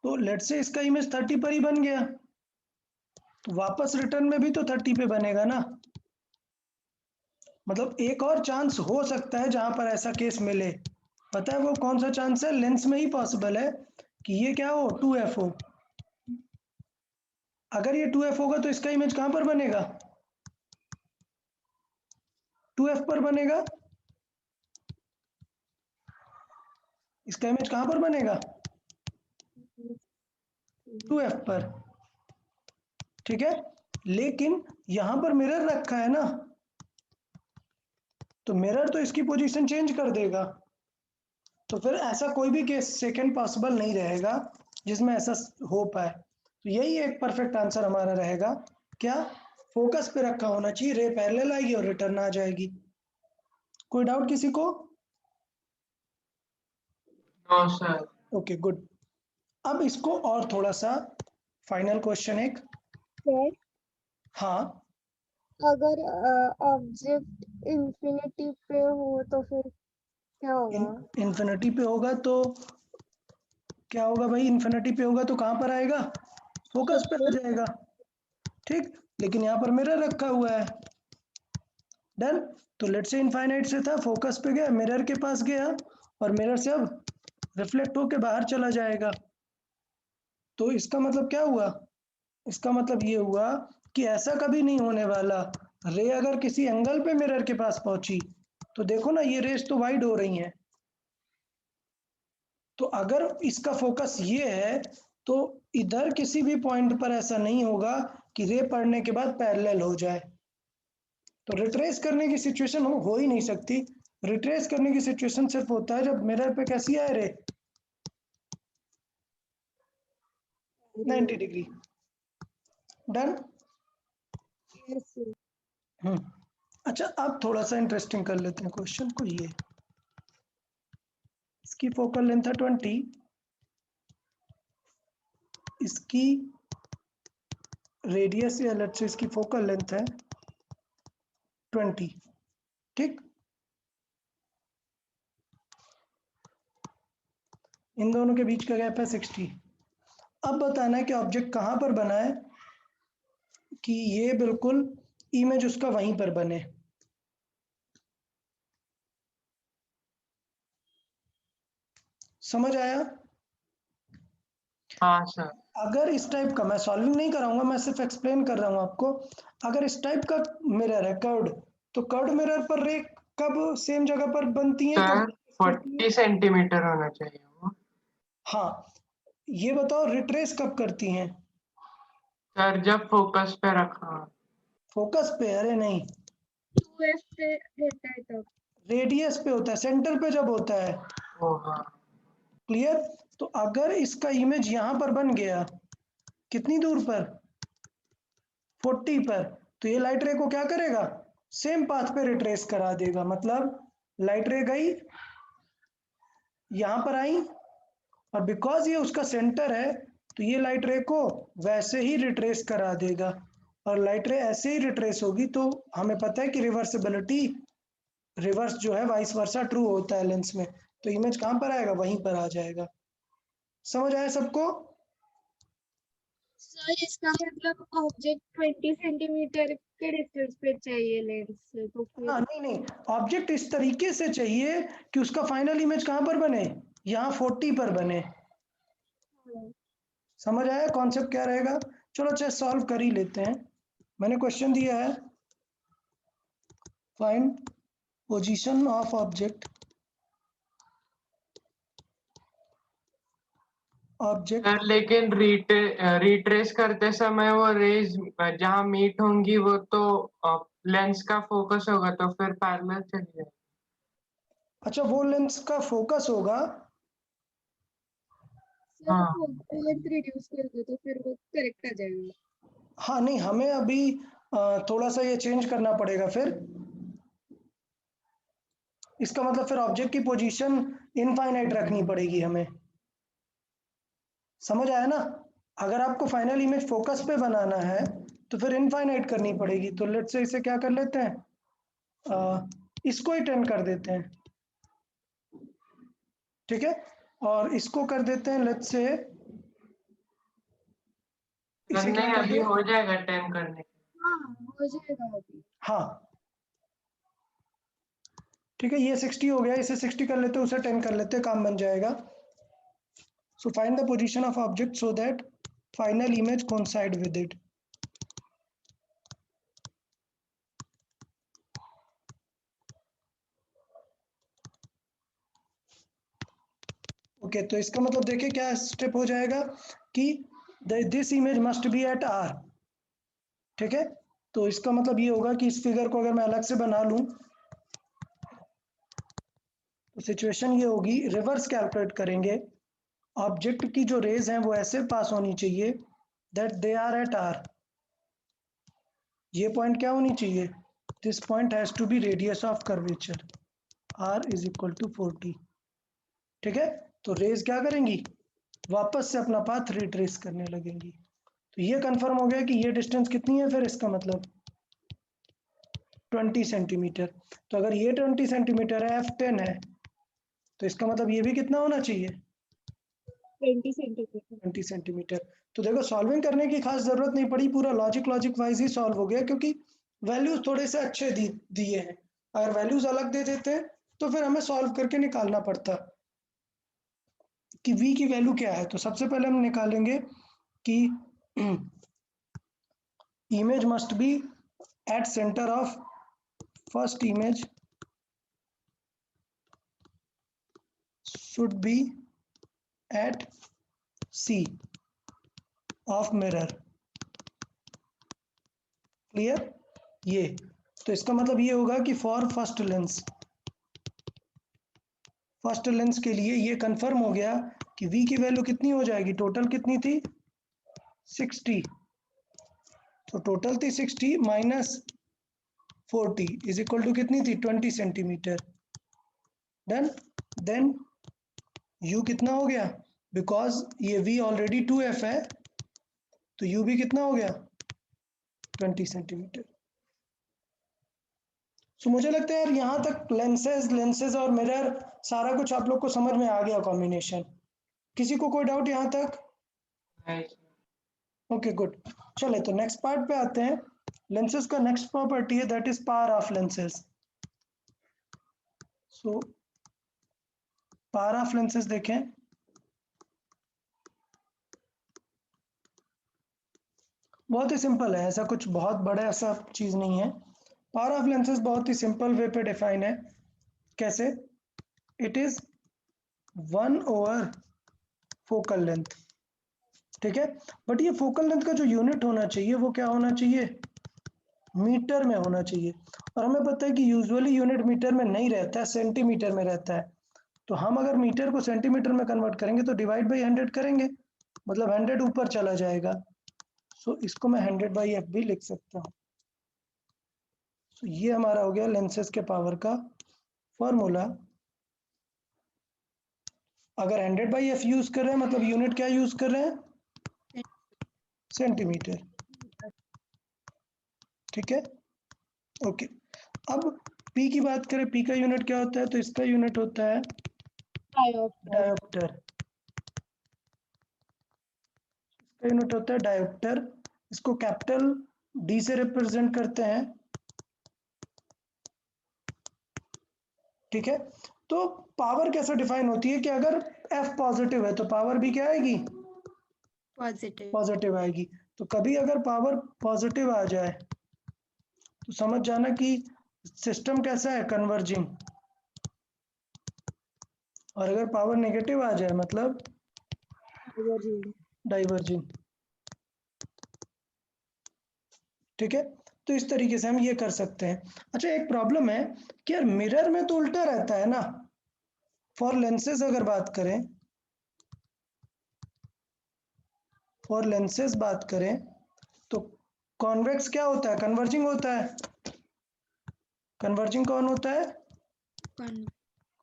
तो लेट से इसका इमेज 30 पर ही बन गया, तो वापस रिटर्न में भी तो 30 पे बनेगा ना। मतलब एक और चांस हो सकता है जहां पर ऐसा केस मिले, पता है वो कौन सा चांस है? लेंस में ही पॉसिबल है कि ये क्या हो, 2f हो। अगर ये 2f होगा तो इसका इमेज कहां पर बनेगा, 2f पर बनेगा। इसका इमेज कहां पर बनेगा, 2f पर, ठीक है। लेकिन यहां पर मिरर रखा है ना, तो मिरर तो इसकी पोजीशन चेंज कर देगा। तो फिर ऐसा कोई भी केस सेकंड पॉसिबल नहीं रहेगा जिसमें ऐसा हो पाए। तो यही एक परफेक्ट आंसर हमारा रहेगा, क्या, फोकस पे रखा होना चाहिए, रे पैरेलल आएगी और रिटर्न आ जाएगी। कोई डाउट किसी को? No sir. Okay good. अब इसको और थोड़ा सा फाइनल क्वेश्चन एक। सर, हाँ, अगर ऑब्जेक्ट इंफिनिटी पे हो तो फिर क्या होगा? इन्फिनिटी पे होगा तो क्या होगा भाई, इन्फिनिटी पे होगा तो कहाँ पर आएगा, फोकस पे आ जाएगा, ठीक। लेकिन यहाँ पर मिरर रखा हुआ है, डन। तो लेट से इनफाइनाइट से था, फोकस पे गया, मिरर के पास गया, और मिरर से अब रिफ्लेक्ट होके बाहर चला जाएगा। तो इसका मतलब क्या हुआ, इसका मतलब ये हुआ कि ऐसा कभी नहीं होने वाला, रे अगर किसी एंगल पे मिरर के पास पहुंची तो देखो ना, ये रेस तो वाइड हो रही हैं। तो अगर इसका फोकस ये है तो इधर किसी भी पॉइंट पर ऐसा नहीं होगा कि रे पड़ने के बाद पैरेलल हो जाए। तो रिट्रेस करने की सिचुएशन हो ही नहीं सकती। रिट्रेस करने की सिचुएशन सिर्फ होता है जब मिरर पे कैसी आए रे, 90 डिग्री, डन। Yes, sir. अच्छा, अब थोड़ा सा इंटरेस्टिंग कर लेते हैं क्वेश्चन को। ये इसकी फोकल लेंथ है 20, इसकी रेडियस या लेट्स से इसकी फोकल लेंथ है 20, ठीक। इन दोनों के बीच का गैप है 60। अब बताना है कि ऑब्जेक्ट कहां पर बना है कि ये बिल्कुल इमेज उसका वहीं पर बने। समझ आया? हाँ सर। अगर इस टाइप का, मैं सॉल्विंग नहीं कराऊंगा, मैं सिर्फ एक्सप्लेन कर रहा हूं आपको। अगर इस टाइप का मिरर है कर्व्ड, तो कर्व्ड मिरर पर रे कब सेम जगह पर बनती है, कब सर करती है? 40 सेंटीमीटर होना चाहिए वो। हाँ, ये बताओ रिट्रेस कब करती हैं? सर जब फोकस पे रखा। फोकस पे? अरे नहीं, 2F पे रहता है तब। रेडियस पे होता है, सेंटर पे जब होता है। ओ हाँ। क्लियर? तो अगर इसका इमेज यहां पर बन गया, कितनी दूर पर, 40 पर, तो ये लाइट रे को क्या करेगा, सेम पाथ पे रिट्रेस करा देगा। मतलब लाइट रे गई, यहां पर आई, और बिकॉज ये उसका सेंटर है तो ये लाइट रे को वैसे ही रिट्रेस करा देगा। और लाइट रे ऐसे ही रिट्रेस होगी तो हमें पता है कि रिवर्सिबिलिटी, रिवर्स जो है वाइस वर्सा ट्रू होता है लेंस में। तो इमेज कहां पर आएगा, वहीं पर आ जाएगा। समझ आया सबको? सर इसका मतलब ऑब्जेक्ट 20 सेंटीमीटर के डिस्टेंस पे चाहिए लेंस से, तो फिर हाँ, नहीं नहीं, ऑब्जेक्ट इस तरीके से चाहिए कि उसका फाइनल इमेज कहां पर बने, यहाँ 40 पर बने। हाँ, समझ आया कॉन्सेप्ट क्या रहेगा? चलो अच्छा, सॉल्व कर ही लेते हैं। मैंने क्वेश्चन दिया है, find position of object, object. Sir लेकिन रिट्रेस करते समय वो रेज जहाँ मीट होंगी वो तो लेंस का फोकस होगा तो फिर पैरेलल चलिए। अच्छा, वो लेंस का फोकस होगा। सर हाँ लेंथ रिड्यूस कर दो तो फिर वो करेक्ट आ जाएगा। हाँ, नहीं, हमें अभी थोड़ा सा ये चेंज करना पड़ेगा फिर। इसका मतलब फिर ऑब्जेक्ट की पोजीशन इनफाइनाइट रखनी पड़ेगी हमें। समझ आया ना? अगर आपको फाइनल इमेज फोकस पे बनाना है तो फिर इनफाइनाइट करनी पड़ेगी। तो लेट्स से इसे क्या कर लेते हैं, इसको ही 10 कर देते हैं, ठीक है। और इसको कर देते हैं लेट्स से, सर इसे क्या नहीं कर अभी दे, हो जाएगा 10 करने के। हाँ हो जाएगा अभी। हाँ ठीक है, ये 60 हो गया, इसे 60 कर लेते हैं, उसे 10 कर लेते हैं, काम बन जाएगा। So find the position of object so that final image coincide with it. Okay, तो इसका मतलब देखिए क्या स्टेप हो जाएगा कि this image must be at R, ठीक है। तो इसका मतलब ये होगा कि इस फिगर को अगर मैं अलग से बना लूं तो सिचुएशन ये होगी, रिवर्स कैलकुलेट करेंगे, ऑब्जेक्ट की जो रेज हैं वो ऐसे पास होनी चाहिए that they are at R. ये पॉइंट क्या होनी चाहिए, this point has to be radius of curvature, R is equal to 40, ठीक है। तो रेज क्या करेंगी, वापस से अपना पाथ रिट्रेस करने लगेंगी। तो ये कंफर्म हो गया कि ये डिस्टेंस कितनी है, फिर इसका मतलब 20 सेंटीमीटर। तो अगर ये 20 सेंटीमीटर है, F10 है, तो इसका मतलब ये भी कितना होना चाहिए, 20 सेंटीमीटर। 20 सेंटीमीटर। तो देखो सॉल्विंग करने की खास जरूरत नहीं पड़ी, पूरा लॉजिक वाइज ही सॉल्व हो गया, क्योंकि वैल्यूज थोड़े से अच्छे दिए हैं। अगर वैल्यूज अलग दे देते तो फिर हमें सॉल्व करके निकालना पड़ता कि v की वैल्यू क्या है। तो सबसे पहले हम निकालेंगे कि image must be at centre of first image should be at C of mirror। Clear? ये तो इसका मतलब ये होगा कि फॉर फर्स्ट लेंस के लिए ये कंफर्म हो गया कि v की वैल्यू कितनी हो जाएगी, टोटल कितनी थी 60। तो टोटल थी 60 माइनस 40 इज इक्वल टू कितनी थी 20 सेंटीमीटर। डन। देन u कितना हो गया, बिकॉज ये v ऑलरेडी 2f है तो u भी कितना हो गया 20 सेंटीमीटर। सो मुझे लगता है यार यहाँ तक लेंसेज और मिरर सारा कुछ आप लोग को समझ में आ गया कॉम्बिनेशन। किसी को कोई डाउट यहाँ तक? नहीं ओके गुड। चले तो नेक्स्ट पार्ट पे आते हैं। लेंसेज का नेक्स्ट प्रॉपर्टी है that is power of lenses. So power of lenses देखें, बहुत ही सिंपल है, ऐसा कुछ बहुत बड़ा ऐसा चीज नहीं है। पावर ऑफ लेंसेज बहुत ही सिंपल वे पे डिफाइन है। कैसे? It is 1/4 focal length. ठीक है, बट ये फोकल लेंथ का जो यूनिट होना चाहिए वो क्या होना चाहिए, मीटर में होना चाहिए। और हमें पता है कि यूजुअली यूनिट मीटर में नहीं रहता है, सेंटीमीटर में रहता है। तो हम अगर मीटर को सेंटीमीटर में कन्वर्ट करेंगे तो डिवाइड बाई 100 करेंगे, मतलब 100 ऊपर चला जाएगा। सो इसको मैं 100/f भी लिख सकता हूँ। सो ये हमारा हो गया लेंसेज के पावर का फॉर्मूला। अगर 100/f यूज कर रहे हैं मतलब यूनिट क्या यूज कर रहे हैं, सेंटीमीटर। ठीक है, ओके। अब p की बात करें, p का यूनिट क्या होता है, तो इसका यूनिट होता है डायोप्टर। इसका यूनिट होता है डायोप्टर। इसको कैपिटल D से रिप्रेजेंट करते हैं। ठीक है, तो पावर कैसे डिफाइन होती है कि अगर F पॉजिटिव है तो पावर भी क्या आएगी, पॉजिटिव आएगी। तो कभी अगर पावर पॉजिटिव आ जाए तो समझ जाना कि सिस्टम कैसा है, कन्वर्जिंग। और अगर पावर नेगेटिव आ जाए मतलब डाइवर्जिंग। ठीक है, तो इस तरीके से हम ये कर सकते हैं। अच्छा एक प्रॉब्लम है कि यार मिरर में तो उल्टा रहता है ना। फॉर लेंसेज अगर बात करें, फॉर लेंसेज बात करें तो कॉन्वेक्स क्या होता है, कन्वर्जिंग होता है। कन्वर्जिंग कौन होता है,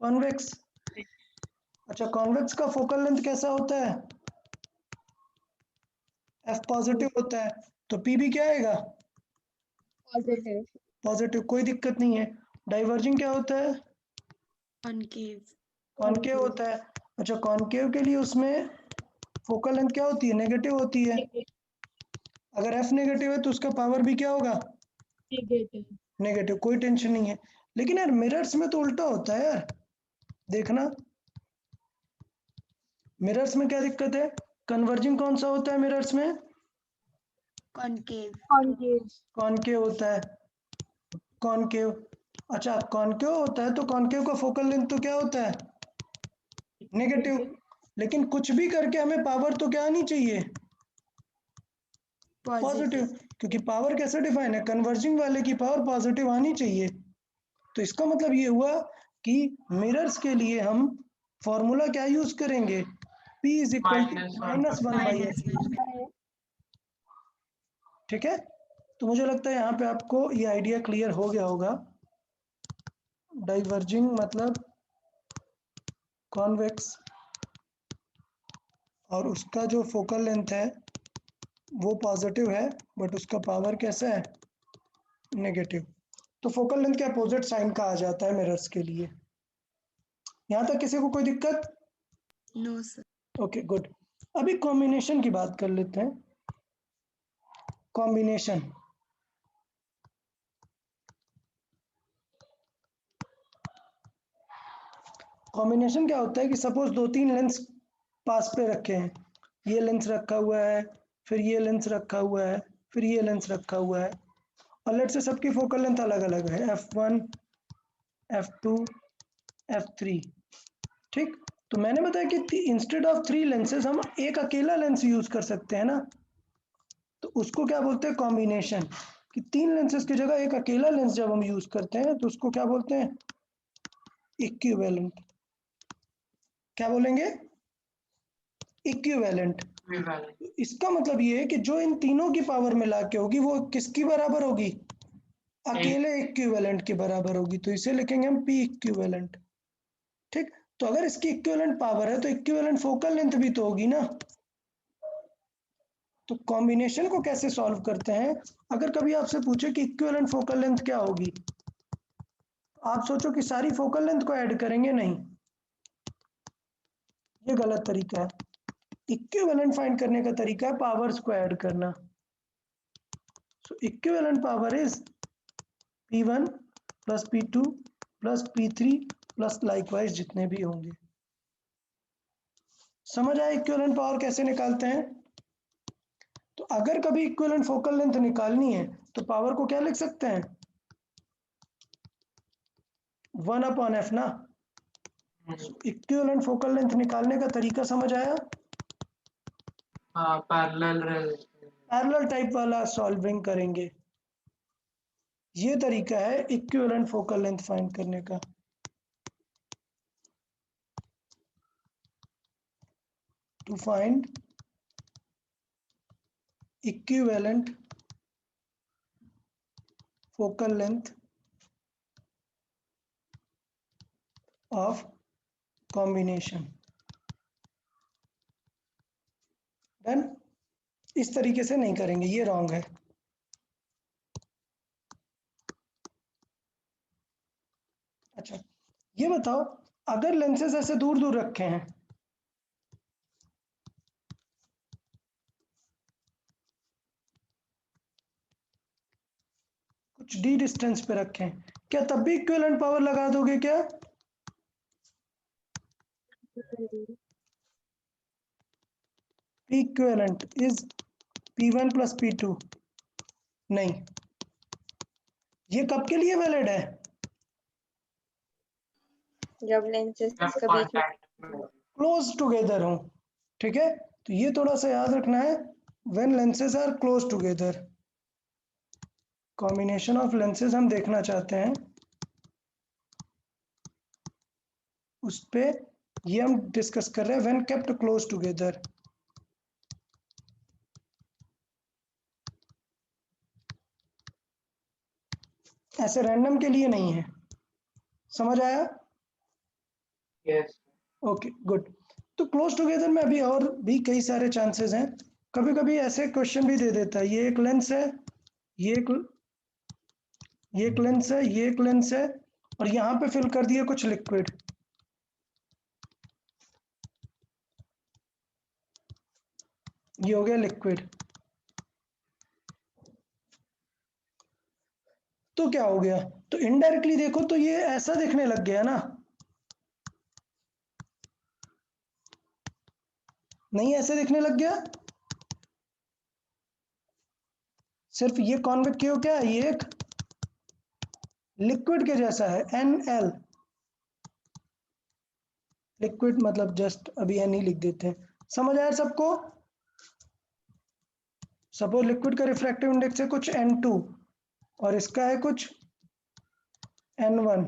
कॉन्वेक्स। अच्छा कॉन्वेक्स का फोकल लेंथ कैसा होता है, F पॉजिटिव होता है। तो P भी क्या आएगा, पॉजिटिव, कोई दिक्कत नहीं है। डाइवर्जिंग क्या होता है, कॉनकेव होता है। अच्छा कॉनकेव के लिए उसमें फोकल लेंथ क्या होती है, नेगेटिव होती है। अगर F नेगेटिव है तो उसका पावर भी क्या होगा, नेगेटिव, कोई टेंशन नहीं है। लेकिन यार मिरर्स में तो उल्टा होता है यार, देखना मिरर्स में क्या दिक्कत है, कन्वर्जिंग कौन सा होता है मिरर्स में, कॉनकेव होता है, कॉनकेव। अच्छा कॉनकेव होता है तो कॉनकेव का फोकल लेंथ तो क्या होता है, नेगेटिव। लेकिन कुछ भी करके हमें पावर तो क्या आनी चाहिए, पॉजिटिव, क्योंकि पावर कैसे डिफाइन है, कन्वर्जिंग वाले की पावर पॉजिटिव आनी चाहिए। तो इसका मतलब ये हुआ कि मिरर्स के लिए हम फॉर्मूला क्या यूज करेंगे, P is equal to -1/f। ठीक है, तो मुझे लगता है यहाँ पे आपको ये आइडिया क्लियर हो गया होगा। डाइवर्जिंग मतलब कॉन्वेक्स और उसका जो फोकल लेंथ है वो पॉजिटिव है बट उसका पावर कैसा है, नेगेटिव। तो फोकल लेंथ के अपोजिट साइन का आ जाता है मिरर्स के लिए। यहाँ तक किसी को कोई दिक्कत? No sir. Okay good. अभी कॉम्बिनेशन की बात कर लेते हैं। कॉम्बिनेशन कॉम्बिनेशन क्या होता है कि सपोज 2-3 लेंस पास पे रखे हैं, ये लेंस रखा हुआ है, फिर ये लेंस रखा हुआ है, फिर ये लेंस रखा हुआ है, और लेट से सबकी फोकल लेंथ अलग अलग है, f1, f2, f3। ठीक, तो मैंने बताया कि इंस्टेड ऑफ 3 लेंसेज हम एक अकेला लेंस यूज कर सकते हैं ना, तो उसको क्या बोलते हैं कॉम्बिनेशन। कि 3 लेंसेज की जगह एक अकेला लेंस जब हम यूज करते हैं तो उसको क्या बोलते हैं, इक्विवेलेंट। क्या बोलेंगे, इक्विवेलेंट। इसका मतलब ये है कि जो इन तीनों की पावर मिला के होगी वो किसकी बराबर होगी, अकेले इक्विवेलेंट के बराबर होगी, तो इसे लिखेंगे हम पी इक्विवेलेंट। ठीक, तो अगर इसकी इक्विवेलेंट पावर है तो इक्विवेलेंट फोकल लेंथ भी तो होगी ना। तो कॉम्बिनेशन को कैसे सॉल्व करते हैं, अगर कभी आपसे पूछे कि इक्विवेलेंट फोकल लेंथ क्या होगी, आप सोचो कि सारी फोकल लेंथ को ऐड करेंगे, नहीं, ये गलत तरीका है। इक्विवेलेंट फाइंड करने का तरीका है पावर्स को ऐड करना। So equivalent power is P1 plus P2 plus P3 plus likewise जितने भी होंगे। समझ आया इक्विवेलेंट पावर कैसे निकालते हैं। तो अगर कभी इक्विवेलेंट फोकल लेंथ निकालनी है तो पावर को क्या लिख सकते हैं, 1/f ना। इक्विवेलेंट फोकल लेंथ निकालने का तरीका समझ आया। हाँ, पैरेलल टाइप वाला सॉल्विंग करेंगे, ये तरीका है इक्विवेलेंट फोकल लेंथ फाइंड करने का। To find equivalent focal length of combination। Done. इस तरीके से नहीं करेंगे, ये रॉन्ग है। अच्छा, ये बताओ अगर लेंसेज ऐसे दूर दूर रखे हैं, कुछ डी डिस्टेंस पे रखे हैं, क्या तब भी इक्विवेलेंट पावर लगा दोगे क्या। P equivalent is P1 plus P2। नहीं, ये कब के लिए वैलिड है, जब लेंसेज के बीच में क्लोज टुगेदर हो। ठीक है, तो ये थोड़ा सा याद रखना है, when lenses are close together. Combination of lenses हम देखना चाहते हैं, उस पे ये हम डिस्कस कर रहे हैं व्हेन केप्ट क्लोज टुगेदर। ऐसे रैंडम के लिए नहीं है, समझ आया। यस। Okay good. तो क्लोज टुगेदर में अभी और भी कई सारे चांसेस हैं, कभी कभी ऐसे क्वेश्चन भी दे देता है, ये एक लेंस है, ये एक लेंस है, ये एक लेंस है, और यहाँ पे फिल कर दिया कुछ लिक्विड। ये हो गया लिक्विड। तो क्या हो गया, तो इनडायरेक्टली देखो तो ये ऐसा दिखने लग गया ना, नहीं ऐसे दिखने लग गया। सिर्फ ये कॉन्वेक्टिव क्या है, ये एक लिक्विड के जैसा है, NL। लिक्विड मतलब जस्ट अभी NE लिख देते हैं, समझ आया सबको। सपोज लिक्विड का रिफ्रैक्टिव इंडेक्स है कुछ N2 और इसका है कुछ N1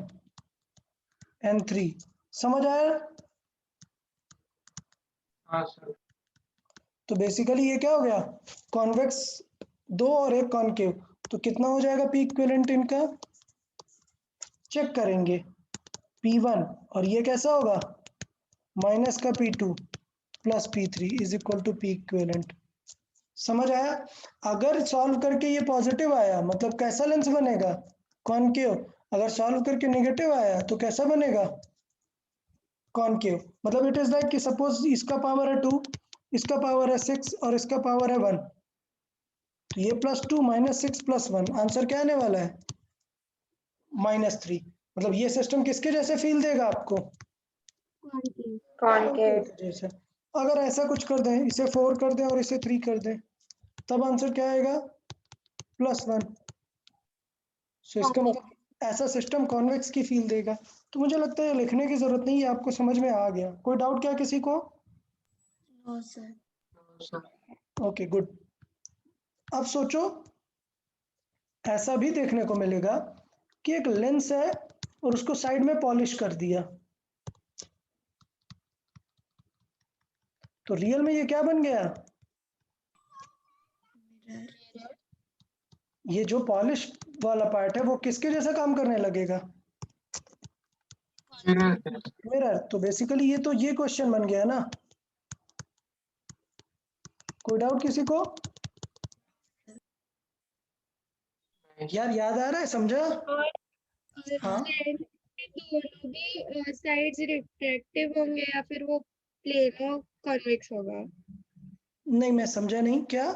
N3, समझ आया। हाँ सर। तो बेसिकली ये क्या हो गया, कॉन्वेक्स 2 और एक कॉनकेव, तो कितना हो जाएगा पी इक्विवेलेंट इनका, चेक करेंगे, P1 और ये कैसा होगा माइनस का P2 plus P3 is equal to P equivalent. समझ आया। अगर सॉल्व करके ये पॉजिटिव आया मतलब कैसा लेंस बनेगा, कॉनकेव। अगर सॉल्व करके नेगेटिव आया तो कैसा बनेगा, कॉनकेव मतलब इट इज लाइक कि सपोज इसका पावर है 2, इसका पावर है 6 और इसका पावर है 1, तो ये +2 -6 +1 आंसर क्या आने वाला है -3। मतलब ये सिस्टम किसके जैसे फील देगा आपको, कॉनकेव। कॉनकेव। के जैसे। अगर ऐसा कुछ कर दें, इसे 4 कर दें और इसे 3 कर दें, तब आंसर क्या आएगा +1। सो इसका मतलब ऐसा सिस्टम कॉन्वेक्स की फील देगा। तो मुझे लगता है लिखने की जरूरत नहीं है, आपको समझ में आ गया। कोई डाउट क्या किसी को? No sir. Okay good. अब सोचो ऐसा भी देखने को मिलेगा कि एक लेंस है और उसको साइड में पॉलिश कर दिया, तो रियल में ये क्या बन गया, ये जो पॉलिश वाला पार्ट है वो किसके जैसा काम करने लगेगा, मिरर। तो बेसिकली ये क्वेश्चन बन गया ना। कोई डाउट किसी को? यार याद आ रहा है, समझा? और हाँ लेंस के दोनों भी साइड्स रिफ्रैक्टिव होंगे या फिर वो प्लेन और कॉन्वेक्स होगा? नहीं मैं समझा नहीं क्या।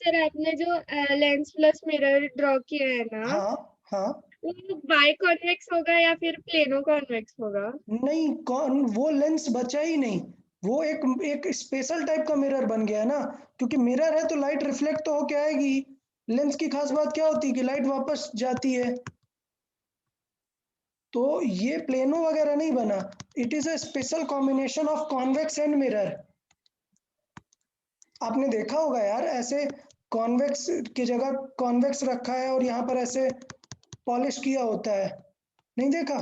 सर आपने जो लेंस प्लस मिरर ड्रॉ किया है ना, हाँ हाँ वो बाई कॉन्वेक्स होगा या फिर प्लेनो कॉन्वेक्स होगा? नहीं, कौन वो लेंस बचा ही नहीं, वो एक स्पेशल टाइप का मिरर बन गया ना, क्योंकि मिरर है तो लाइट रिफ्लेक्ट तो होके आएगी। लेंस की खास बात क्या होती है कि लाइट वापस जाती है। तो ये प्लेनो वगैरह नहीं बना, it is a special combination of convex and mirror. आपने देखा होगा यार, ऐसे कॉन्वेक्स की जगह कॉन्वेक्स रखा है और यहाँ पर ऐसे पॉलिश किया होता है, नहीं देखा?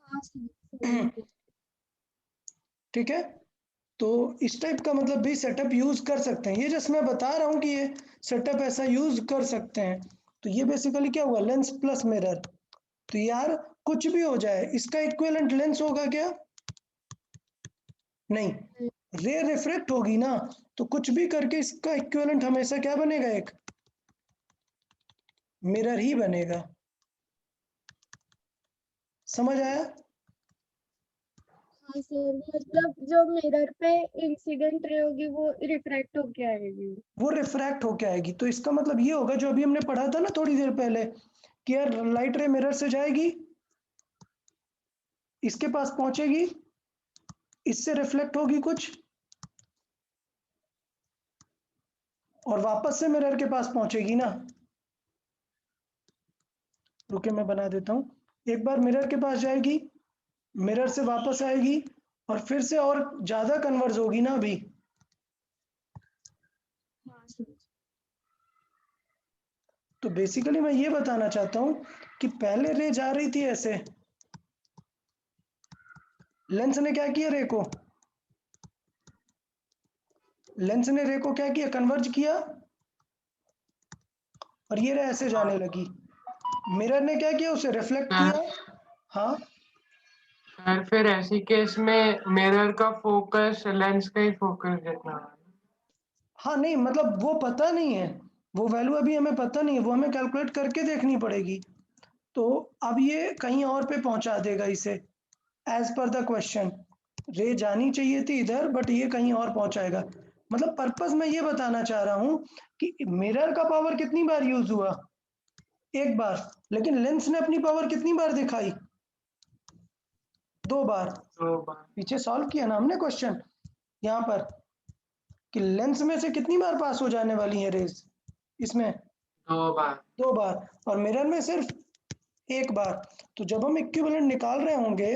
हाँ सर। ठीक है, तो इस टाइप का मतलब भी सेटअप यूज कर सकते हैं। ये जस्ट मैं बता रहा हूँ कि ये सेटअप ऐसा यूज कर सकते हैं। तो ये बेसिकली क्या हुआ, लेंस प्लस मिरर। तो यार कुछ भी हो जाए, इसका इक्विवेलेंट लेंस होगा क्या, नहीं, रे रिफ्रेक्ट होगी ना, तो कुछ भी करके इसका इक्विवेलेंट हमेशा क्या बनेगा, एक मिरर ही बनेगा। समझ आया? हाँ सर, मतलब जो मिरर पे इंसिडेंट रे होगी वो रिफ्रैक्ट होके आएगी। वो रिफ्रैक्ट होके आएगी, तो इसका मतलब ये होगा जो अभी हमने पढ़ा था ना थोड़ी देर पहले, कि यार लाइट रे मिरर से जाएगी, इसके पास पहुंचेगी, इससे रिफ्लेक्ट होगी कुछ, और वापस से मिरर के पास पहुंचेगी ना। रुके मैं बना देता हूं। एक बार मिरर के पास जाएगी, मिरर से वापस आएगी, और फिर से और ज्यादा कन्वर्ज होगी ना अभी। हाँ सर। तो बेसिकली मैं ये बताना चाहता हूं कि पहले रे जा रही थी ऐसे, लेंस ने क्या किया, रे को, लेंस ने रे को क्या किया, कन्वर्ज किया, और ये रे ऐसे जाने लगी। मिरर ने क्या किया, उसे रिफ्लेक्ट किया। हाँ सर फिर ऐसी केस में मिरर का फोकस लेंस का ही फोकस जितना है। हाँ, नहीं मतलब वो पता नहीं है, वो वैल्यू अभी हमें पता नहीं है, वो हमें कैलकुलेट करके देखनी पड़ेगी। तो अब ये कहीं और पे पहुंचा देगा इसे, एज पर द क्वेश्चन। रे जानी चाहिए थी इधर, बट ये कहीं और पहुंचाएगा। मतलब पर्पस मैं ये बताना चाह रहा हूं कि मिरर का पावर कितनी बार यूज हुआ, एक बार, लेकिन लेंस ने अपनी पावर कितनी बार दिखाई, 2 बार। दो बार। पीछे सॉल्व किया ना हमने क्वेश्चन यहाँ पर, कि लेंस में से कितनी बार पास हो जाने वाली है रेज, इसमें 2 बार। 2 बार, और मिरर में सिर्फ 1 बार। तो जब हम इक्विवेलेंट निकाल रहे होंगे,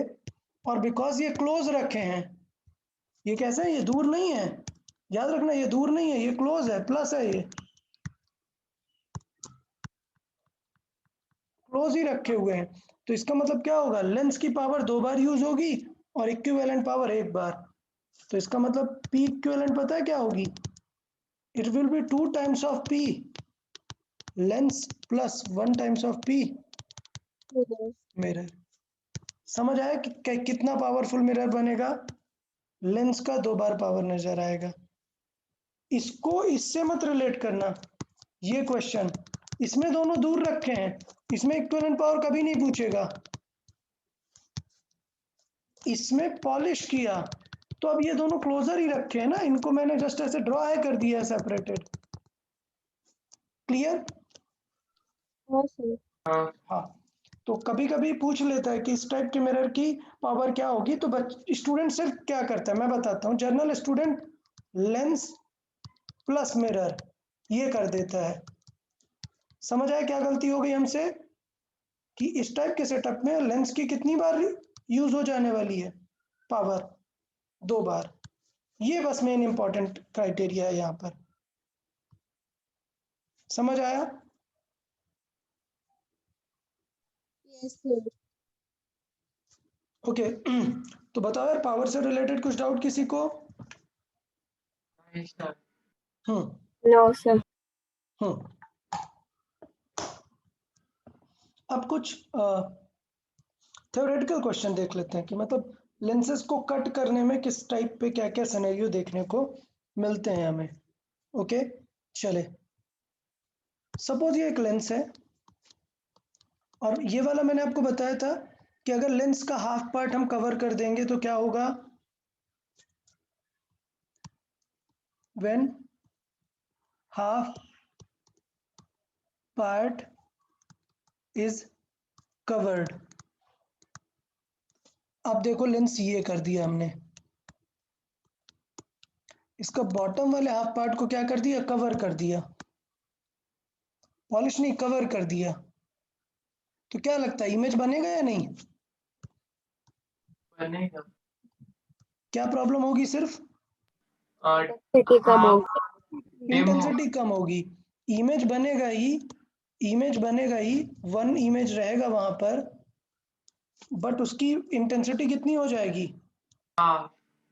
और बिकॉज ये क्लोज रखे हैं, ये कैसा है, ये दूर नहीं है, याद रखना ये दूर नहीं है, ये क्लोज है, प्लस है, ये क्लोज ही रखे हुए हैं। तो इसका मतलब क्या होगा, लेंस की पावर 2 बार यूज होगी और इक्विवेलेंट पावर 1 बार। तो इसका मतलब पी इक्विवेलेंट पता है क्या होगी, it will be 2 times of P, lens plus 1 times of P mirror. समझ आया कि कितना पावरफुल मिरर बनेगा, लेंस का 2 बार पावर नजर आएगा। इसको इससे मत रिलेट करना, ये क्वेश्चन, इसमें दोनों दूर रखे हैं, इसमें इक्विवेलेंट पावर कभी नहीं पूछेगा। इसमें पॉलिश किया, तो अब ये दोनों क्लोजर ही रखे हैं ना, इनको मैंने जस्ट ऐसे ड्रॉ है कर दिया है सेपरेटेड। क्लियर? हाँ सर। हाँ हाँ, तो कभी कभी पूछ लेता है कि इस टाइप के मिरर की पावर क्या होगी, तो स्टूडेंट सिर्फ क्या करता है मैं बताता हूँ। General student lens plus mirror ये कर देता है। समझ आया क्या गलती हो गई हमसे? कि इस टाइप के सेटअप में लेंस की कितनी बार यूज हो जाने वाली है पावर? 2 बार। ये बस मेन इंपॉर्टेंट क्राइटेरिया है यहाँ पर। समझ आया? Yes sir. ओके तो बताओ यार, पावर से रिलेटेड कुछ डाउट किसी को? नहीं सर। हम्म नो सर। हम्म अब कुछ थ्योरेटिकल क्वेश्चन देख लेते हैं कि मतलब लेंसेज को कट करने में किस टाइप पे क्या क्या सिनेरियो देखने को मिलते हैं हमें। ओके चले, सपोज ये एक लेंस है, और ये वाला मैंने आपको बताया था कि अगर लेंस का हाफ पार्ट हम कवर कर देंगे तो क्या होगा? When half part is covered. अब देखो लेंस ये कर दिया हमने, इसका बॉटम वाले हाफ पार्ट को क्या कर दिया? कवर कर दिया। पॉलिश नहीं, कवर कर दिया। तो क्या लगता है इमेज बनेगा या नहीं? बनेगा। क्या प्रॉब्लम होगी? सिर्फ और सिटी कम हाँ होगी। डिम हो। इंटेंसिटी कम होगी। इमेज बनेगा ही, इमेज बनेगा ही, वन इमेज रहेगा वहां पर, बट उसकी इंटेंसिटी कितनी हो जाएगी? हाँ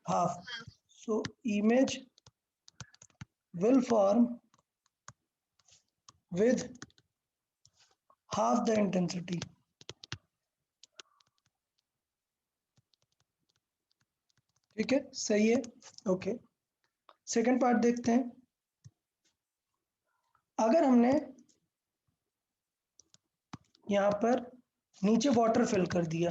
half. So image will form with half the intensity. ठीक है, सही है। ओके, सेकंड पार्ट देखते हैं। अगर हमने यहां पर नीचे वाटर फिल कर दिया,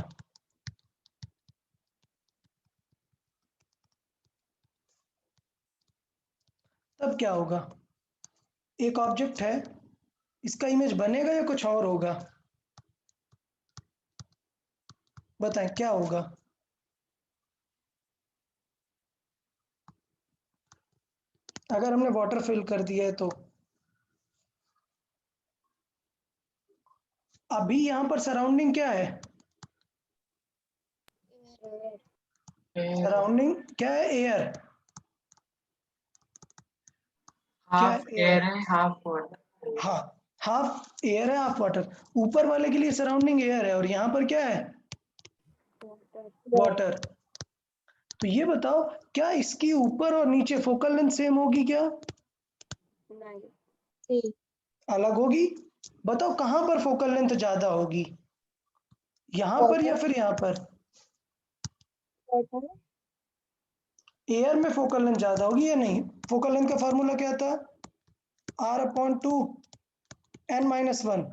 तब क्या होगा? एक ऑब्जेक्ट है, इसका इमेज बनेगा या कुछ और होगा? बताएं क्या होगा? अगर हमने वाटर फिल कर दिया है तो अभी यहां पर सराउंडिंग क्या है? सराउंडिंग क्या है? एयर। क्या हाफ है? Air air. है हाफ वाटर। हाँ, हाफ एयर है हाफ वाटर। ऊपर वाले के लिए सराउंडिंग एयर है, और यहाँ पर क्या है? वाटर। तो ये बताओ, क्या इसकी ऊपर और नीचे फोकल लेंथ सेम होगी क्या? नहीं। अलग होगी। बताओ कहाँ पर फोकल लेंथ ज्यादा होगी, यहाँ पर या फिर यहाँ पर? एयर में फोकल लेंथ ज्यादा होगी या नहीं? फोकल लेंथ का फॉर्मूला क्या था? r/2 n-1।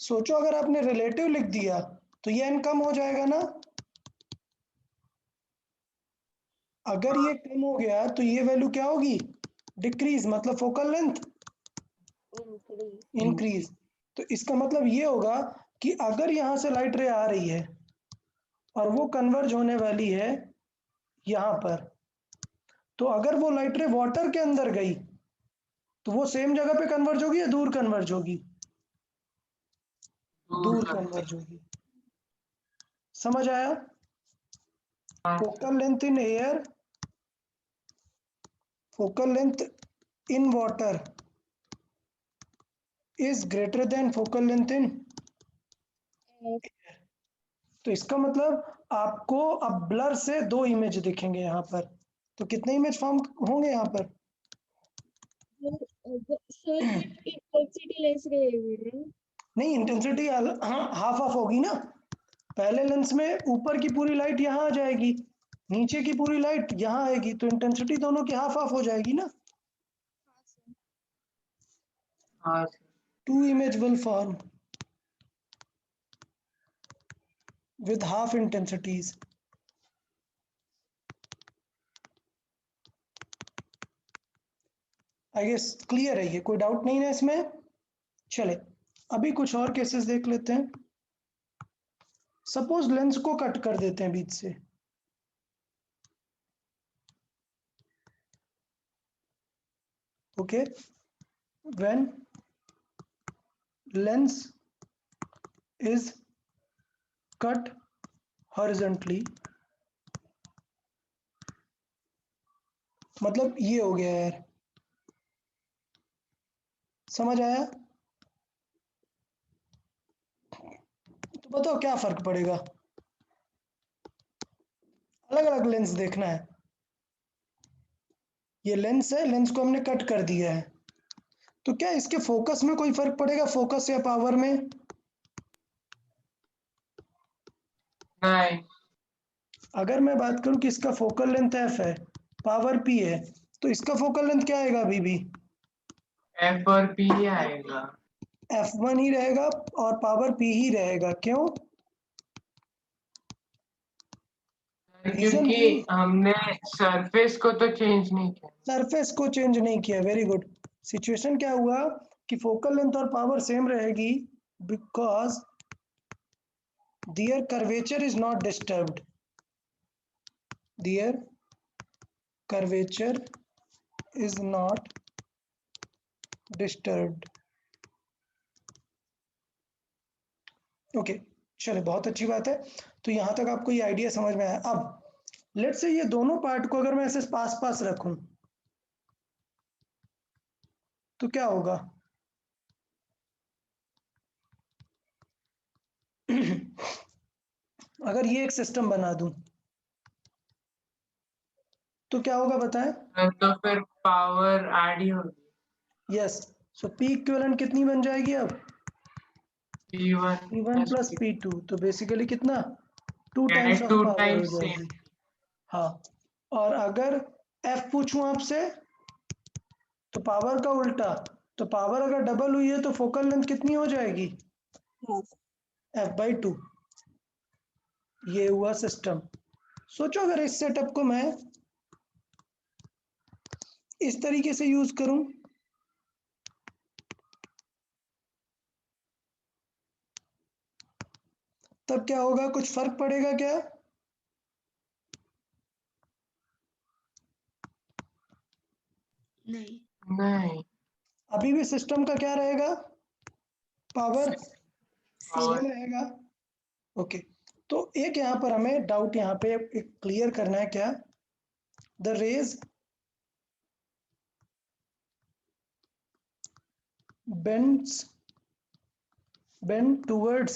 सोचो अगर आपने रिलेटिव लिख दिया तो ये n कम हो जाएगा ना। अगर ये कम हो गया तो ये वैल्यू क्या होगी? डिक्रीज, मतलब फोकल लेंथ इंक्रीज। तो इसका मतलब ये होगा कि अगर यहां से लाइट रे आ रही है और वो कन्वर्ज होने वाली है यहां पर, तो अगर वो लाइट रे वाटर के अंदर गई तो वो सेम जगह पे कन्वर्ज होगी या दूर कन्वर्ज होगी? दूर कन्वर्ज होगी। समझ आया? Focal length in air, focal length in water is greater than focal length in. तो इसका मतलब आपको अब ब्लर से 2 इमेज दिखेंगे यहाँ पर। तो कितने इमेज फॉर्म होंगे यहाँ पर? सर बट इंटेंसिटी लेस रहेगी ना? नहीं, इंटेंसिटी हाफ ऑफ होगी ना। पहले लेंस में ऊपर की पूरी लाइट यहाँ आ जाएगी, नीचे की पूरी लाइट यहाँ आएगी, तो इंटेंसिटी दोनों की हाफ ऑफ हो जाएगी ना। हाँ 2 image will form with half intensities. I guess clear है, ये कोई डाउट नहीं है इसमें। चले अभी कुछ और केसेस देख लेते हैं। सपोज लेंस को कट कर देते हैं बीच से, okay, when lens is cut horizontally, मतलब ये हो गया यार, समझ आया? तो बताओ क्या फर्क पड़ेगा, अलग अलग लेंस देखना है। ये लेंस है, लेंस को हमने कट कर दिया है, तो क्या इसके फोकस में कोई फर्क पड़ेगा, फोकस या पावर में? नहीं। अगर मैं बात करूं कि इसका फोकल लेंथ f है, पावर p है, तो इसका फोकल लेंथ क्या आएगा अभी भी? F और P ही आएगा, f1 ही रहेगा और पावर p ही रहेगा। क्यों? रीजन क्योंकि वही, हमने सरफेस को तो चेंज नहीं किया। सरफेस को चेंज नहीं किया। Very good. सिचुएशन क्या हुआ कि फोकल लेंथ और पावर सेम रहेगी because their curvature is not disturbed, their curvature is not disturbed। Okay, चलो बहुत अच्छी बात है। तो यहां तक आपको ये आइडिया समझ में आया। अब लेट से ये दोनों पार्ट को अगर मैं ऐसे पास पास रखूं तो क्या होगा? अगर ये एक सिस्टम बना दूं तो क्या होगा बताएं? तो फिर पावर ऐड ही होगी। यस, सो पी इक्विवेलेंट कितनी बन जाएगी अब? P1 P1 plus plus P2, तो बेसिकली कितना? 2 टाइम्स ऑफ 2 पावर हो times जाएगी। हाँ, और अगर F पूछूं आपसे तो पावर का उल्टा, तो पावर अगर डबल हुई है तो फोकल लेंथ कितनी हो जाएगी? f/2। ये हुआ सिस्टम। सोचो अगर इस सेटअप को मैं इस तरीके से यूज करूं तब क्या होगा, कुछ फर्क पड़ेगा क्या? नहीं। अभी भी सिस्टम का क्या रहेगा, पावर और सेम रहेगा। ओके, तो एक यहाँ पर हमें डाउट यहाँ पे एक क्लियर करना है। क्या? The rays bend towards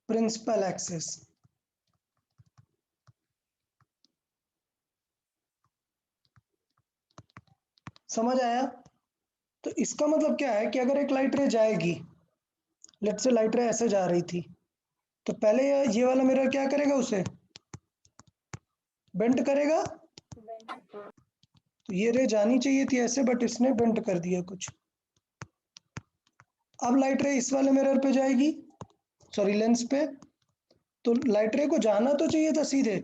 principal axis। समझ आया? तो इसका मतलब क्या है कि अगर एक लाइट रे जाएगी, लेट्स से लाइट रे ऐसे जा रही थी, तो पहले ये वाला मिरर क्या करेगा, उसे बेंड करेगा। तो ये रे जानी चाहिए थी ऐसे, बट इसने बेंड कर दिया कुछ। अब लाइट रे इस वाले मिरर पे जाएगी, सॉरी लेंस पे, तो लाइट रे को जाना तो चाहिए था सीधे,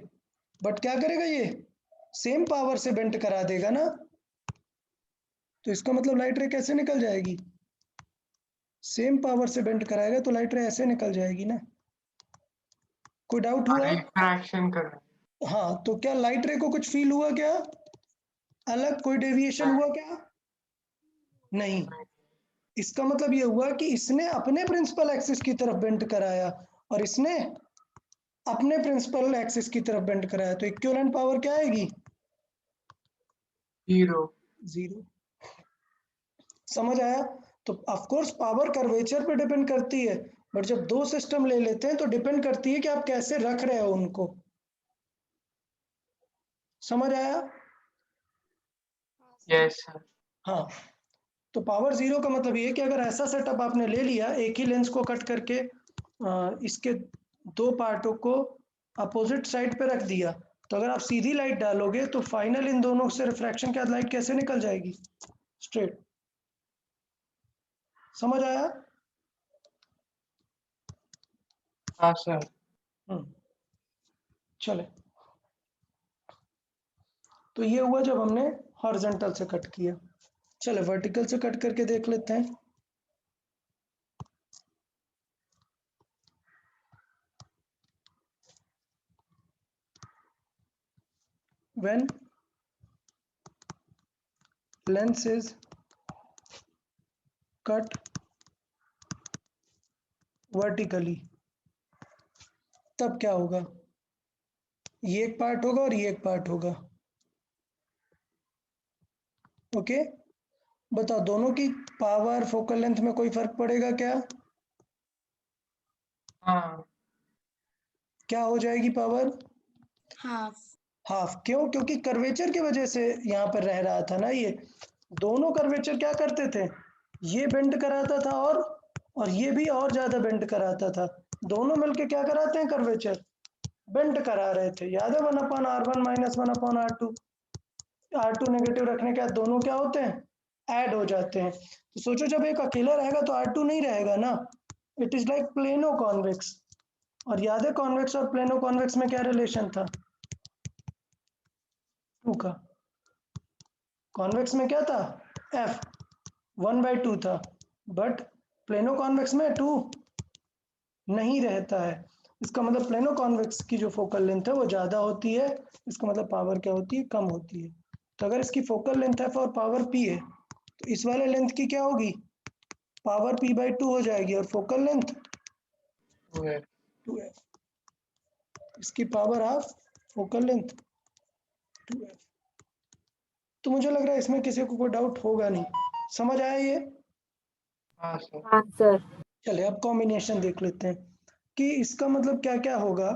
बट क्या करेगा, ये सेम पावर से बेंड करा देगा ना। तो इसका मतलब लाइट रे कैसे निकल जाएगी, सेम पावर से बेंड कराएगा तो लाइट रे ऐसे निकल जाएगी ना। कोई डाउट हुआ? रिफ्रैक्शन कर रहे हाँ, तो क्या लाइट रे को कुछ फील हुआ क्या, अलग कोई डेविएशन हुआ क्या? नहीं। इसका मतलब ये हुआ कि इसने अपने प्रिंसिपल एक्सिस की तरफ बेंड कराया और इसने अपने प्रिंसिपल एक्सिस की तरफ बेंड कराया, तो इक्विवेलेंट पावर क्या आएगी? 0। 0। समझ आया? तो ऑफ कोर्स पावर कर्वेचर पे डिपेंड करती है, बट जब दो सिस्टम ले लेते हैं तो डिपेंड करती है कि आप कैसे रख रहे हो उनको। समझ आया? Yes sir. हाँ, तो पावर 0 का मतलब ये है कि अगर ऐसा सेटअप आपने ले लिया, एक ही लेंस को कट करके इसके दो पार्टों को अपोजिट साइड पे रख दिया, तो अगर आप सीधी लाइट डालोगे तो फाइनल इन दोनों से रिफ्रैक्शन के बाद लाइट कैसे निकल जाएगी, स्ट्रेट। समझ आया? हाँ सर। चले, तो ये हुआ जब हमने हॉरिजॉन्टल से कट किया। चलो वर्टिकल से कट करके देख लेते हैं। When lens is cut vertically, तब क्या होगा? ये एक पार्ट होगा और ये एक पार्ट होगा। ओके, बताओ दोनों की पावर फोकल लेंथ में कोई फर्क पड़ेगा क्या? हाँ, क्या हो जाएगी पावर? हाफ। हाफ। क्यों? क्योंकि कर्वेचर की वजह से यहाँ पर रह रहा था ना। ये दोनों कर्वेचर क्या करते थे? ये बेंड कराता था और ये भी और ज्यादा बेंड कराता था। दोनों मिलके क्या कराते हैं? कर्वेचर बेंड करा रहे थे। याद है 1/r1 minus 1/r2। R2 negative रखने के बाद दोनों क्या होते हैं? ऐड हो जाते हैं। तो सोचो जब एक अकेला रहेगा तो R2 नहीं रहेगा ना। It is like plano convex. और याद है कॉन्वेक्स और प्लेनो कॉन्वेक्स में क्या रिलेशन था? 2 का। कॉन्वेक्स में क्या था? F 1/2 था, बट प्लेनो कॉन्वेक्स में 2 नहीं रहता है। इसका मतलब प्लेनो कॉन्वेक्स की जो फोकल लेंथ है वो ज्यादा होती है। इसका मतलब पावर क्या होती है? कम होती है। तो अगर इसकी फोकल लेंथ F और पावर P है तो इस वाले लेंथ की क्या होगी? पावर P/2 हो जाएगी और फोकल लेंथ 2F। इसकी power half, focal length 2F। तो मुझे लग रहा है इसमें किसी को कोई डाउट होगा नहीं। समझ आया ये? हाँ सर। हाँ सर। चलिए अब कॉम्बिनेशन देख लेते हैं कि इसका मतलब क्या क्या होगा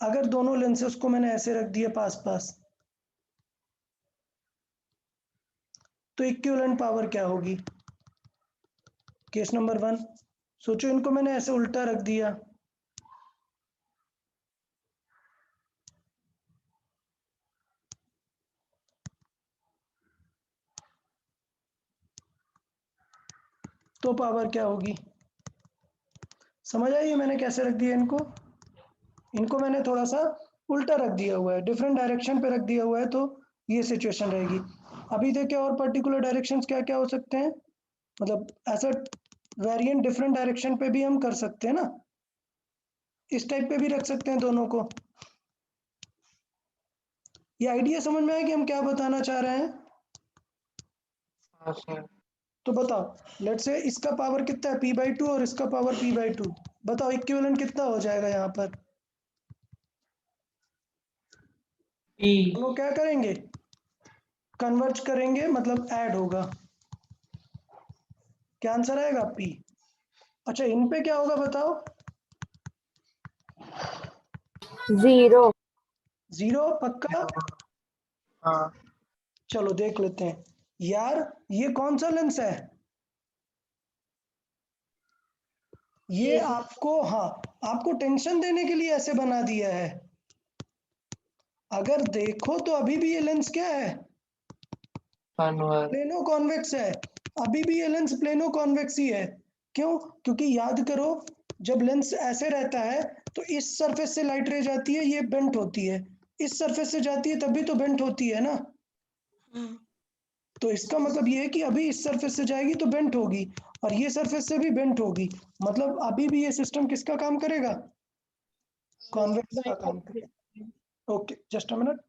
अगर दोनों लेंसेस को मैंने ऐसे रख दिया पास पास। तो इक्विवेलेंट पावर क्या होगी? केस नंबर 1, सोचो इनको मैंने ऐसे उल्टा रख दिया। तो पावर क्या होगी? समझ आई मैंने कैसे रख दिया इनको? इनको मैंने थोड़ा सा उल्टा रख दिया हुआ है, डिफरेंट डायरेक्शन पे रख दिया हुआ है, तो ये सिचुएशन रहेगी। अभी देखिए और पर्टिकुलर डायरेक्शंस क्या क्या हो सकते हैं, मतलब ऐसा वेरिएंट डिफरेंट डायरेक्शन पे भी हम कर सकते हैं ना। इस टाइप पे भी रख सकते हैं दोनों को। ये आइडिया समझ में आया कि हम क्या बताना चाह रहे हैं? हाँ सर। तो बताओ, लेट्स से इसका पावर कितना है? P/2 और इसका पावर P/2। बताओ इक्विवेलेंट कितना हो जाएगा यहाँ पर? E। दोनों क्या करेंगे? कन्वर्ज करेंगे, मतलब ऐड होगा। क्या आंसर आएगा? P। अच्छा इन पे क्या होगा बताओ? 0। 0 पक्का? हाँ। चलो देख लेते हैं। यार ये कौन सा लेंस है? ये आपको, हाँ, आपको टेंशन देने के लिए ऐसे बना दिया है। अगर देखो तो अभी भी ये लेंस क्या है? कन्वर्ज। प्लेनो कॉन्वेक्स है। अभी भी ये लेंस प्लेनो कॉन्वेक्स ही है। क्यों? क्योंकि याद करो जब लेंस ऐसे रहता है तो इस सरफेस से लाइट रे जाती है, ये बेंट होती है। इस सरफेस से जाती है तब भी तो बेंट होती है ना। तो इसका मतलब ये है कि अभी इस सरफेस से जाएगी तो बेंट होगी और ये सरफेस से भी बेंट होगी। मतलब अभी भी ये सिस्टम किसका काम करेगा? कॉन्वेक्स का काम करेगा। Okay just a minute.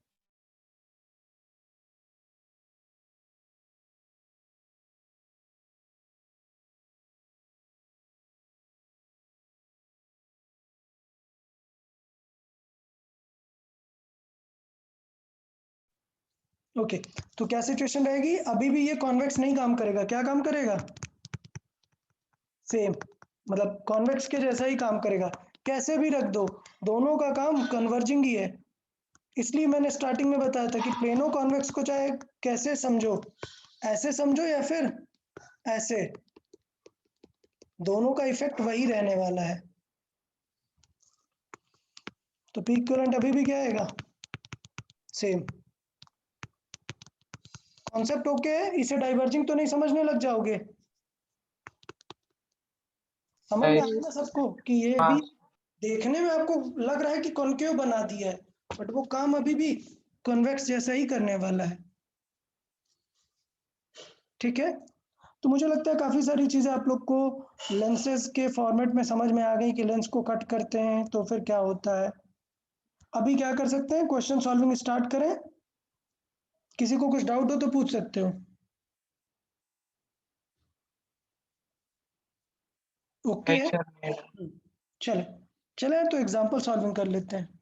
Okay तो क्या सिचुएशन रहेगी? अभी भी ये कॉन्वेक्स नहीं काम करेगा। क्या काम करेगा? सेम, मतलब कॉन्वेक्स के जैसा ही काम करेगा। कैसे भी रख दो, दोनों का काम कन्वर्जिंग ही है। इसलिए मैंने स्टार्टिंग में बताया था कि प्लेनो कॉन्वेक्स को चाहे कैसे समझो, ऐसे समझो या फिर ऐसे, दोनों का इफेक्ट वही रहने वाला है। तो पीक करंट अभी भी क्या आएगा? सेम। कॉन्सेप्ट ओके है? इसे डाइवर्जिंग तो नहीं समझने लग जाओगे? समझ में आया ना सबको कि ये हाँ। भी देखने में आपको लग रहा है कि कॉन्केव बना दिया है, बट वो काम अभी भी कॉन्वेक्स जैसा ही करने वाला है। ठीक है, तो मुझे लगता है काफी सारी चीजें आप लोग को लेंसेज के फॉर्मेट में समझ में आ गई कि लेंस को कट करते हैं तो फिर क्या होता है। अभी क्या कर सकते हैं, क्वेश्चन सॉल्विंग स्टार्ट करें। किसी को कुछ डाउट हो तो पूछ सकते हो। ओके नहीं है, सर नहीं। चले चले तो एग्जांपल सॉल्विंग कर लेते हैं।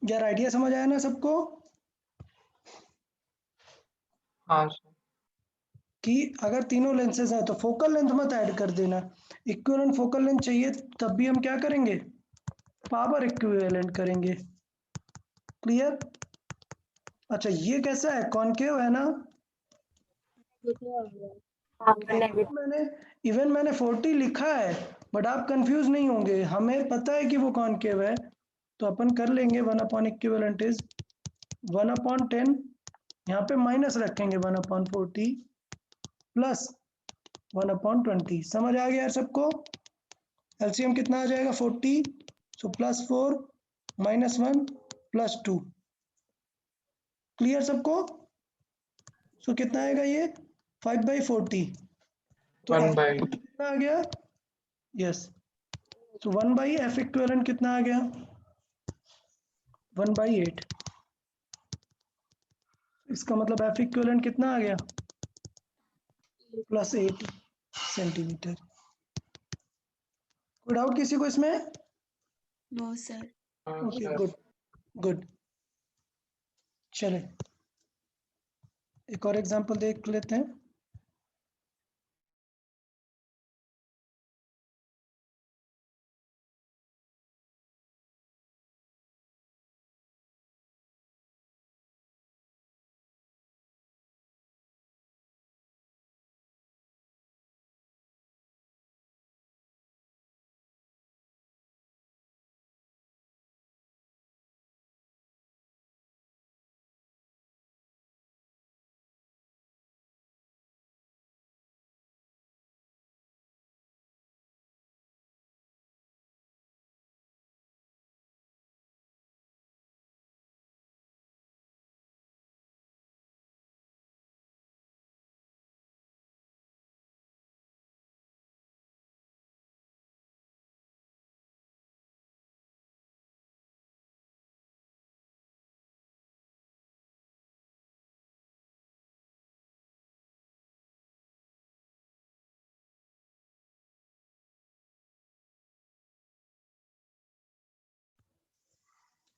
यार आइडिया समझ आया ना सबको हाँ सर। कि अगर तीनों लेंसेज हैं तो फोकल लेंथ मत ऐड कर देना, इक्विवेलेंट फोकल लेंथ चाहिए तब भी हम क्या करेंगे, पावर इक्विवेलेंट करेंगे। क्लियर। अच्छा ये कैसा है, कॉनकेव है ना। हाँ नेगेटिव। मैंने 40 लिखा है बट आप कंफ्यूज नहीं होंगे, हमें पता है कि वो कॉनकेव है तो अपन कर लेंगे 1 इक्विवेलेंट इज 1/10, यहाँ पे माइनस रखेंगे 1/40 प्लस 1/20। समझ आ गया यार सबको। एलसीएम कितना आ जाएगा 40, सो +4 -1 +2। क्लियर सबको। सो कितना आएगा ये 5/40, तो 1 F by कितना आ गया, यस, तो 1/F इक्विवेलेंट कितना आ गया 1/8। इसका मतलब F इक्विवेलेंट कितना आ गया +8 सेंटीमीटर। कोई डाउट किसी को इसमें। No sir. Okay sir. Good good. चले एक और एग्जांपल देख लेते हैं।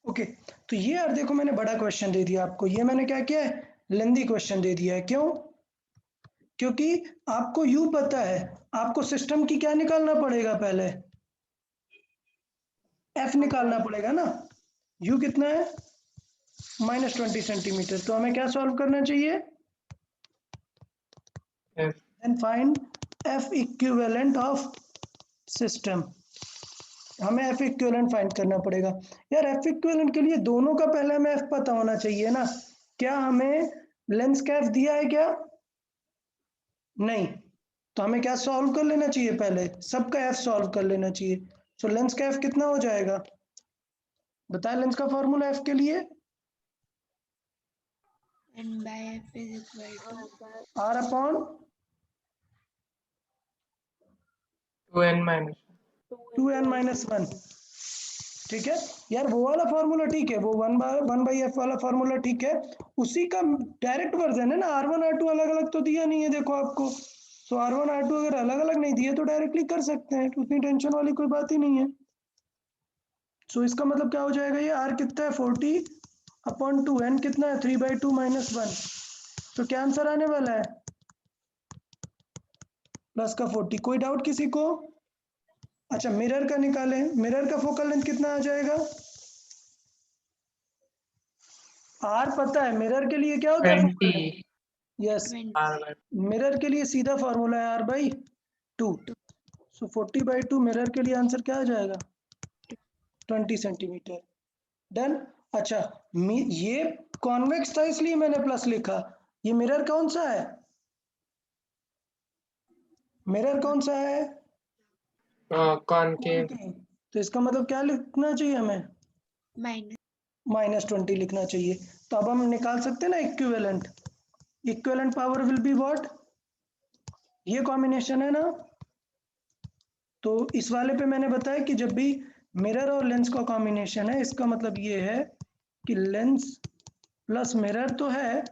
ओके तो ये यार देखो मैंने बड़ा क्वेश्चन दे दिया आपको, ये मैंने क्या किया है लेंदी क्वेश्चन दे दिया है। क्यों, क्योंकि आपको यू पता है, आपको सिस्टम की क्या निकालना पड़ेगा, पहले एफ निकालना पड़ेगा ना। u कितना है -20 सेंटीमीटर। तो हमें क्या सॉल्व करना चाहिए? F and find F equivalent of system. हमें F इक्विवेलेंट फाइंड करना पड़ेगा। यार F इक्विवेलेंट के लिए दोनों का पहले हमें F पता होना चाहिए ना। क्या हमें लेंस का F दिया है क्या? नहीं। तो हमें क्या सॉल्व कर लेना चाहिए? पहले सबका F सॉल्व कर लेना चाहिए। सो लेंस का F कितना हो जाएगा? बताए लेंस का फॉर्मूला F के लिए? N/F is equal to R upon 2n-1। 2n-1। ठीक है यार, वो वाला फॉर्मूला ठीक है, वो 1/f वाला फॉर्मूला ठीक है। उसी का डायरेक्ट वर्जन है ना। R1 R2 अलग अलग तो दिया नहीं है देखो आपको। सो R1 R2 अगर अलग अलग नहीं दिए तो डायरेक्टली कर सकते हैं, उतनी टेंशन वाली कोई बात ही नहीं है। सो इसका मतलब क्या हो जाएगा? ये R कितना है 40/2, n कितना है 3/2 - 1। तो क्या आंसर आने वाला है? प्लस का 40। कोई डाउट किसी को? अच्छा मिरर का निकालें। मिरर का फोकल लेंथ कितना आ जाएगा? आर पता है मिरर के लिए क्या होता है focal 20 length? Yes, 20. R/2। Mirror के लिए सीधा फॉर्मूला है R/2। सो 40/2 मिरर के लिए आंसर क्या आ जाएगा? 20 सेंटीमीटर। डन। अच्छा ये कॉन्वेक्स था इसलिए मैंने प्लस लिखा। ये मिरर कौन सा है? मिरर कौन सा है? कॉनकेव। तो इसका मतलब क्या लिखना चाहिए हमें? Minus. -20 लिखना चाहिए। तो अब हम निकाल सकते हैं ना equivalent. Equivalent power will be what? ये कॉम्बिनेशन है ना। तो इस वाले पे मैंने बताया कि जब भी मिरर और लेंस का कॉम्बिनेशन है, इसका मतलब ये है कि लेंस प्लस मिरर तो है,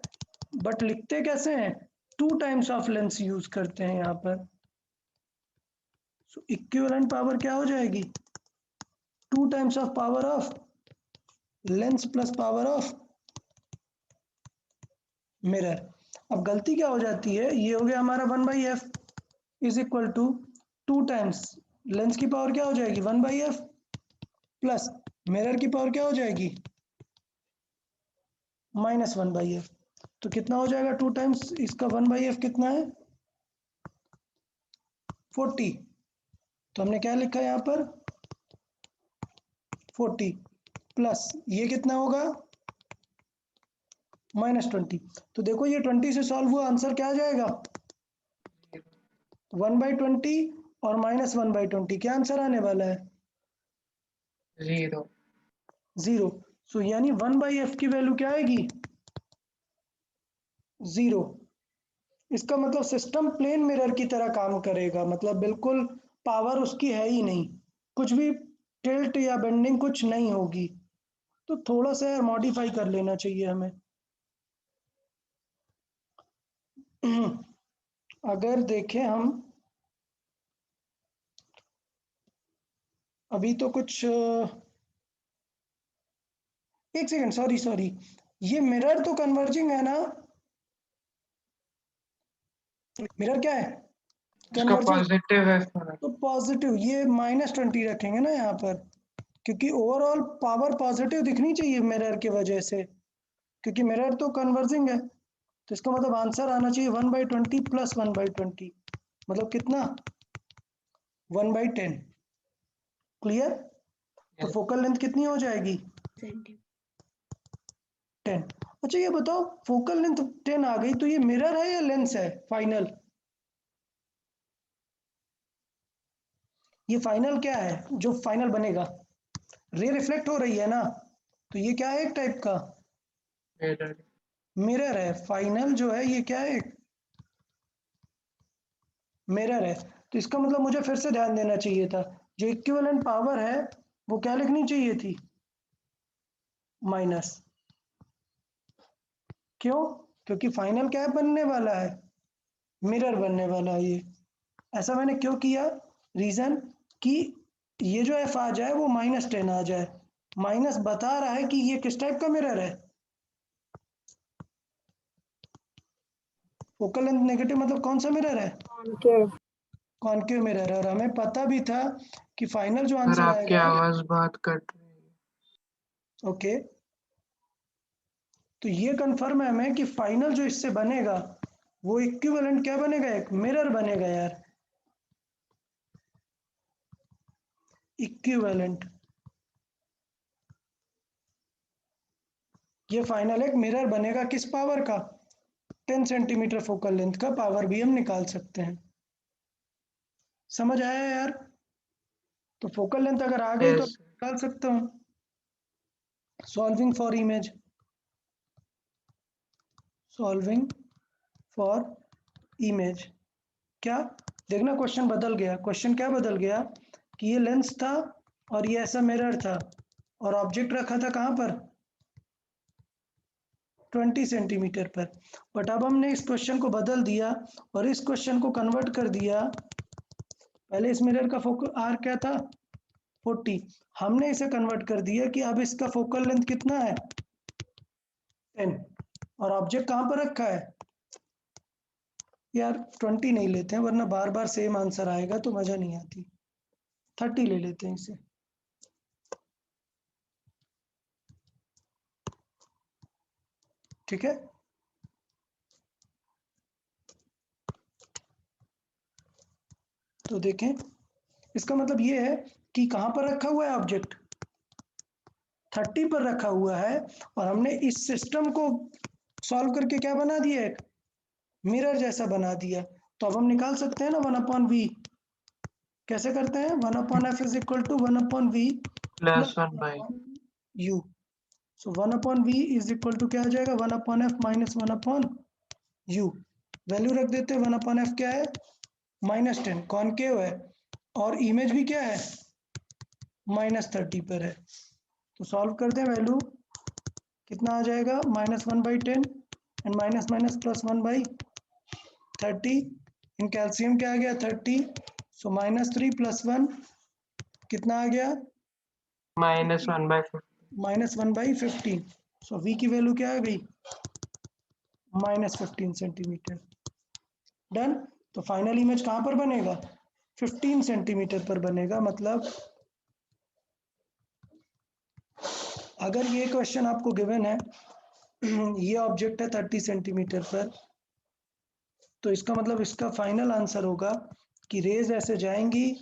बट लिखते कैसे हैं? 2 टाइम्स ऑफ लेंस यूज करते हैं यहाँ पर। सो इक्विवेलेंट पावर क्या हो जाएगी? 2 times of power of lens plus power of mirror. अब गलती क्या हो जाती है? ये हो गया हमारा 1/f is equal to 2 times lens की पावर क्या हो जाएगी? 1/f प्लस मिरर की पावर क्या हो जाएगी? -1/f। तो कितना हो जाएगा 2 टाइम्स इसका 1/f कितना है? 40। तो हमने क्या लिखा यहाँ पर? 40 प्लस ये कितना होगा? -20। तो देखो ये 20 से सॉल्व हुआ, आंसर क्या आ जाएगा? 1/20 और -1/20। क्या आंसर आने वाला है? 0। 0। सो यानी 1/f की वैल्यू क्या आएगी? 0। इसका मतलब सिस्टम प्लेन मिरर की तरह काम करेगा, मतलब बिल्कुल पावर उसकी है ही नहीं, कुछ भी टिल्ट या बेंडिंग कुछ नहीं होगी। तो थोड़ा सा यार मॉडिफाई कर लेना चाहिए हमें। अगर देखें हम अभी तो कुछ एक सेकंड, सॉरी, ये मिरर तो कन्वर्जिंग है ना? मिरर क्या है? उसका कन्वर्जिंग। पॉजिटिव है थोड़ा। तो पॉजिटिव ये -20 रखेंगे ना यहाँ पर, क्योंकि ओवरऑल पावर पॉजिटिव दिखनी चाहिए मिरर की वजह से, क्योंकि मिरर तो कन्वर्जिंग है। तो इसका मतलब आंसर आना चाहिए 1/20 प्लस 1/20, मतलब कितना? 1/10। क्लियर? तो फोकल लेंथ कितनी हो जाएगी? 10। अच्छा ये बताओ, फोकल लेंथ 10 आ गई तो ये मिरर है या लेंस है फाइनल? ये फाइनल क्या है जो फाइनल बनेगा? रे रिफ्लेक्ट हो रही है ना, तो ये क्या है? एक टाइप का मिरर। मिरर है। फाइनल जो है ये क्या है? मिरर है। तो इसका मतलब मुझे फिर से ध्यान देना चाहिए था, जो इक्विवेलेंट पावर है वो क्या लिखनी चाहिए थी? माइनस। क्यों? क्योंकि फाइनल क्या बनने वाला है? मिरर बनने वाला है ये। ऐसा मैंने क्यों किया? रीजन कि ये जो एफ आ जाए वो -10 आ जाए। माइनस बता रहा है कि ये किस टाइप का मिरर है? फोकल लेंथ नेगेटिव मतलब कौन सा मिरर है? Concave. कॉनकेव मिरर है। और हमें पता भी था कि फाइनल जो सर आंसर आपकी आएगा, आवाज बहुत कट रही है। ओके, तो ये कंफर्म है हमें कि फाइनल जो इससे बनेगा वो इक्विवेलेंट क्या बनेगा, एक मिरर बनेगा यार, इक्विवेलेंट। ये फाइनल एक मिरर बनेगा, किस पावर का, 10 सेंटीमीटर फोकल लेंथ का पावर भी हम निकाल सकते हैं। समझ आया यार? तो फोकल लेंथ अगर आ गई तो Yes. निकाल सकता हूं। Solving for image, solving for image, क्या देखना क्वेश्चन बदल गया। क्वेश्चन क्या बदल गया कि ये लेंस था और ये ऐसा मिरर था और ऑब्जेक्ट रखा था कहां पर, 20 सेंटीमीटर पर। बट अब हमने इस क्वेश्चन को बदल दिया और इस क्वेश्चन को कन्वर्ट कर दिया। पहले इस मिरर का फोकल आर क्या था, 40, हमने इसे कन्वर्ट कर दिया कि अब इसका फोकल लेंथ कितना है, 10, और ऑब्जेक्ट कहां पर रखा है, यार 20 नहीं लेते हैं वरना बार बार सेम आंसर आएगा तो मजा नहीं आती, 30 ले लेते हैं इसे। ठीक है, तो देखें इसका मतलब ये है कि कहां पर रखा हुआ है ऑब्जेक्ट, 30 पर रखा हुआ है और हमने इस सिस्टम को सॉल्व करके क्या बना दिया, एक मिरर जैसा बना दिया। तो अब हम निकाल सकते हैं ना 1/v, कैसे करते हैं, 1/f is equal to 1/v Plus plus 1 by. u। So 1/v is equal to क्या आ जाएगा, 1/f माइनस 1/u। वैल्यू रख देते हैं, 1/f क्या है, -10, कॉनकेव है और इमेज भी क्या है, -30 पर है। तो सॉल्व करते हैं, वैल्यू कितना आ जाएगा, -1/10 and minus minus plus 1/30। In calcium क्या आ गया, 30, सो -3 + 1 कितना आ गया, Minus 1 by 50. -1/15। सो v की वैल्यू क्या आ गई, -15 सेंटीमीटर। डन। तो फाइनल इमेज कहां पर बनेगा, 15 सेंटीमीटर पर बनेगा। मतलब अगर ये क्वेश्चन आपको गिवन है, ये ऑब्जेक्ट है 30 सेंटीमीटर पर, तो इसका मतलब इसका फाइनल आंसर होगा कि रेज ऐसे जाएंगी,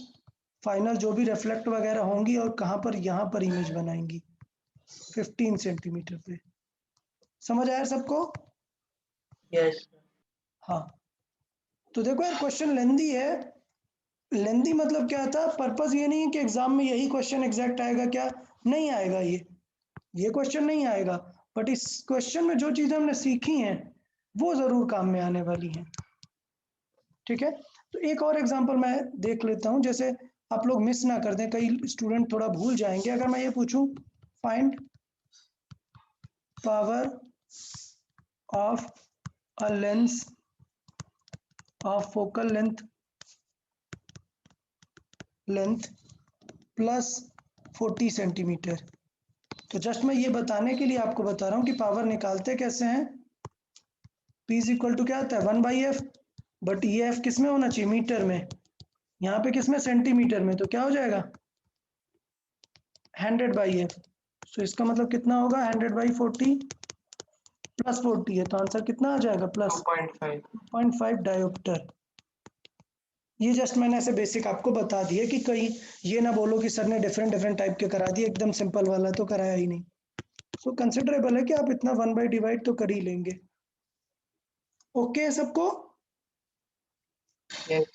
फाइनल जो भी रिफ्लेक्ट वगैरह होंगी और कहां पर, यहां पर इमेज बनाएंगी 15 सेंटीमीटर पे। समझ आया सबको? Yes. हाँ, तो देखो यार क्वेश्चन लेंदी है। लेंदी मतलब क्या था, पर्पस ये नहीं है कि एग्जाम में यही क्वेश्चन एग्जैक्ट आएगा, क्या नहीं आएगा, ये क्वेश्चन नहीं आएगा, बट इस क्वेश्चन में जो चीजें हमने सीखी हैं वो जरूर काम में आने वाली हैं। ठीक है, तो एक और एग्जांपल मैं देख लेता हूं, जैसे आप लोग मिस ना कर दें, कई स्टूडेंट थोड़ा भूल जाएंगे। अगर मैं ये पूछूं, find power of a lens of focal length plus 40 centimetre, तो जस्ट मैं ये बताने के लिए आपको बता रहा हूं कि पावर निकालते कैसे हैं। P इज इक्वल टू क्या आता है, 1/f, बट ये f किस में होना चाहिए, मीटर में, यहाँ पे किस में, सेंटीमीटर में, तो क्या हो जाएगा 100/f। सो इसका मतलब कितना होगा, 100/40 प्लस 40 है, तो आंसर कितना आ जाएगा, प्लस 2.5. 2.5 डायोप्टर। ये जस्ट मैंने ऐसे बेसिक आपको बता दिए कि कहीं ये ना बोलो कि सर ने डिफरेंट डिफरेंट टाइप के करा दिए, एकदम सिंपल वाला तो कराया ही नहीं। सो कंसिडरेबल है कि आप इतना 1/डिवाइड तो कर ही लेंगे। ओके है सबको? Yes.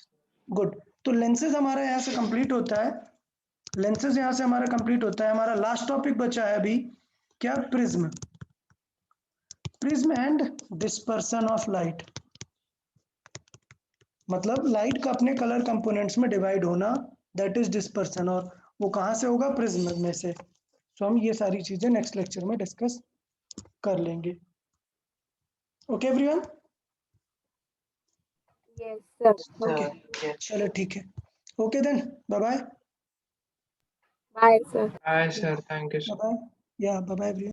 गुड। तो लेंसेज हमारा यहाँ से कंप्लीट होता है, लेंसेज यहाँ से हमारा कंप्लीट होता है। हमारा लास्ट टॉपिक बचा है अभी, क्या, prism. Prism and dispersion of light, मतलब लाइट का अपने कलर कंपोनेंट्स में डिवाइड होना, दैट इज डिस्पर्सन, और वो कहाँ से होगा, प्रिज्म में से। सो हम ये सारी चीजें नेक्स्ट लेक्चर में डिस्कस कर लेंगे। Okay everyone? Yes, sir. Okay, Yes. चलो ठीक है, okay then, bye bye. Bye, sir. Bye, sir. Thank you, sir. Bye bye, या बाय बाय एवरीवन।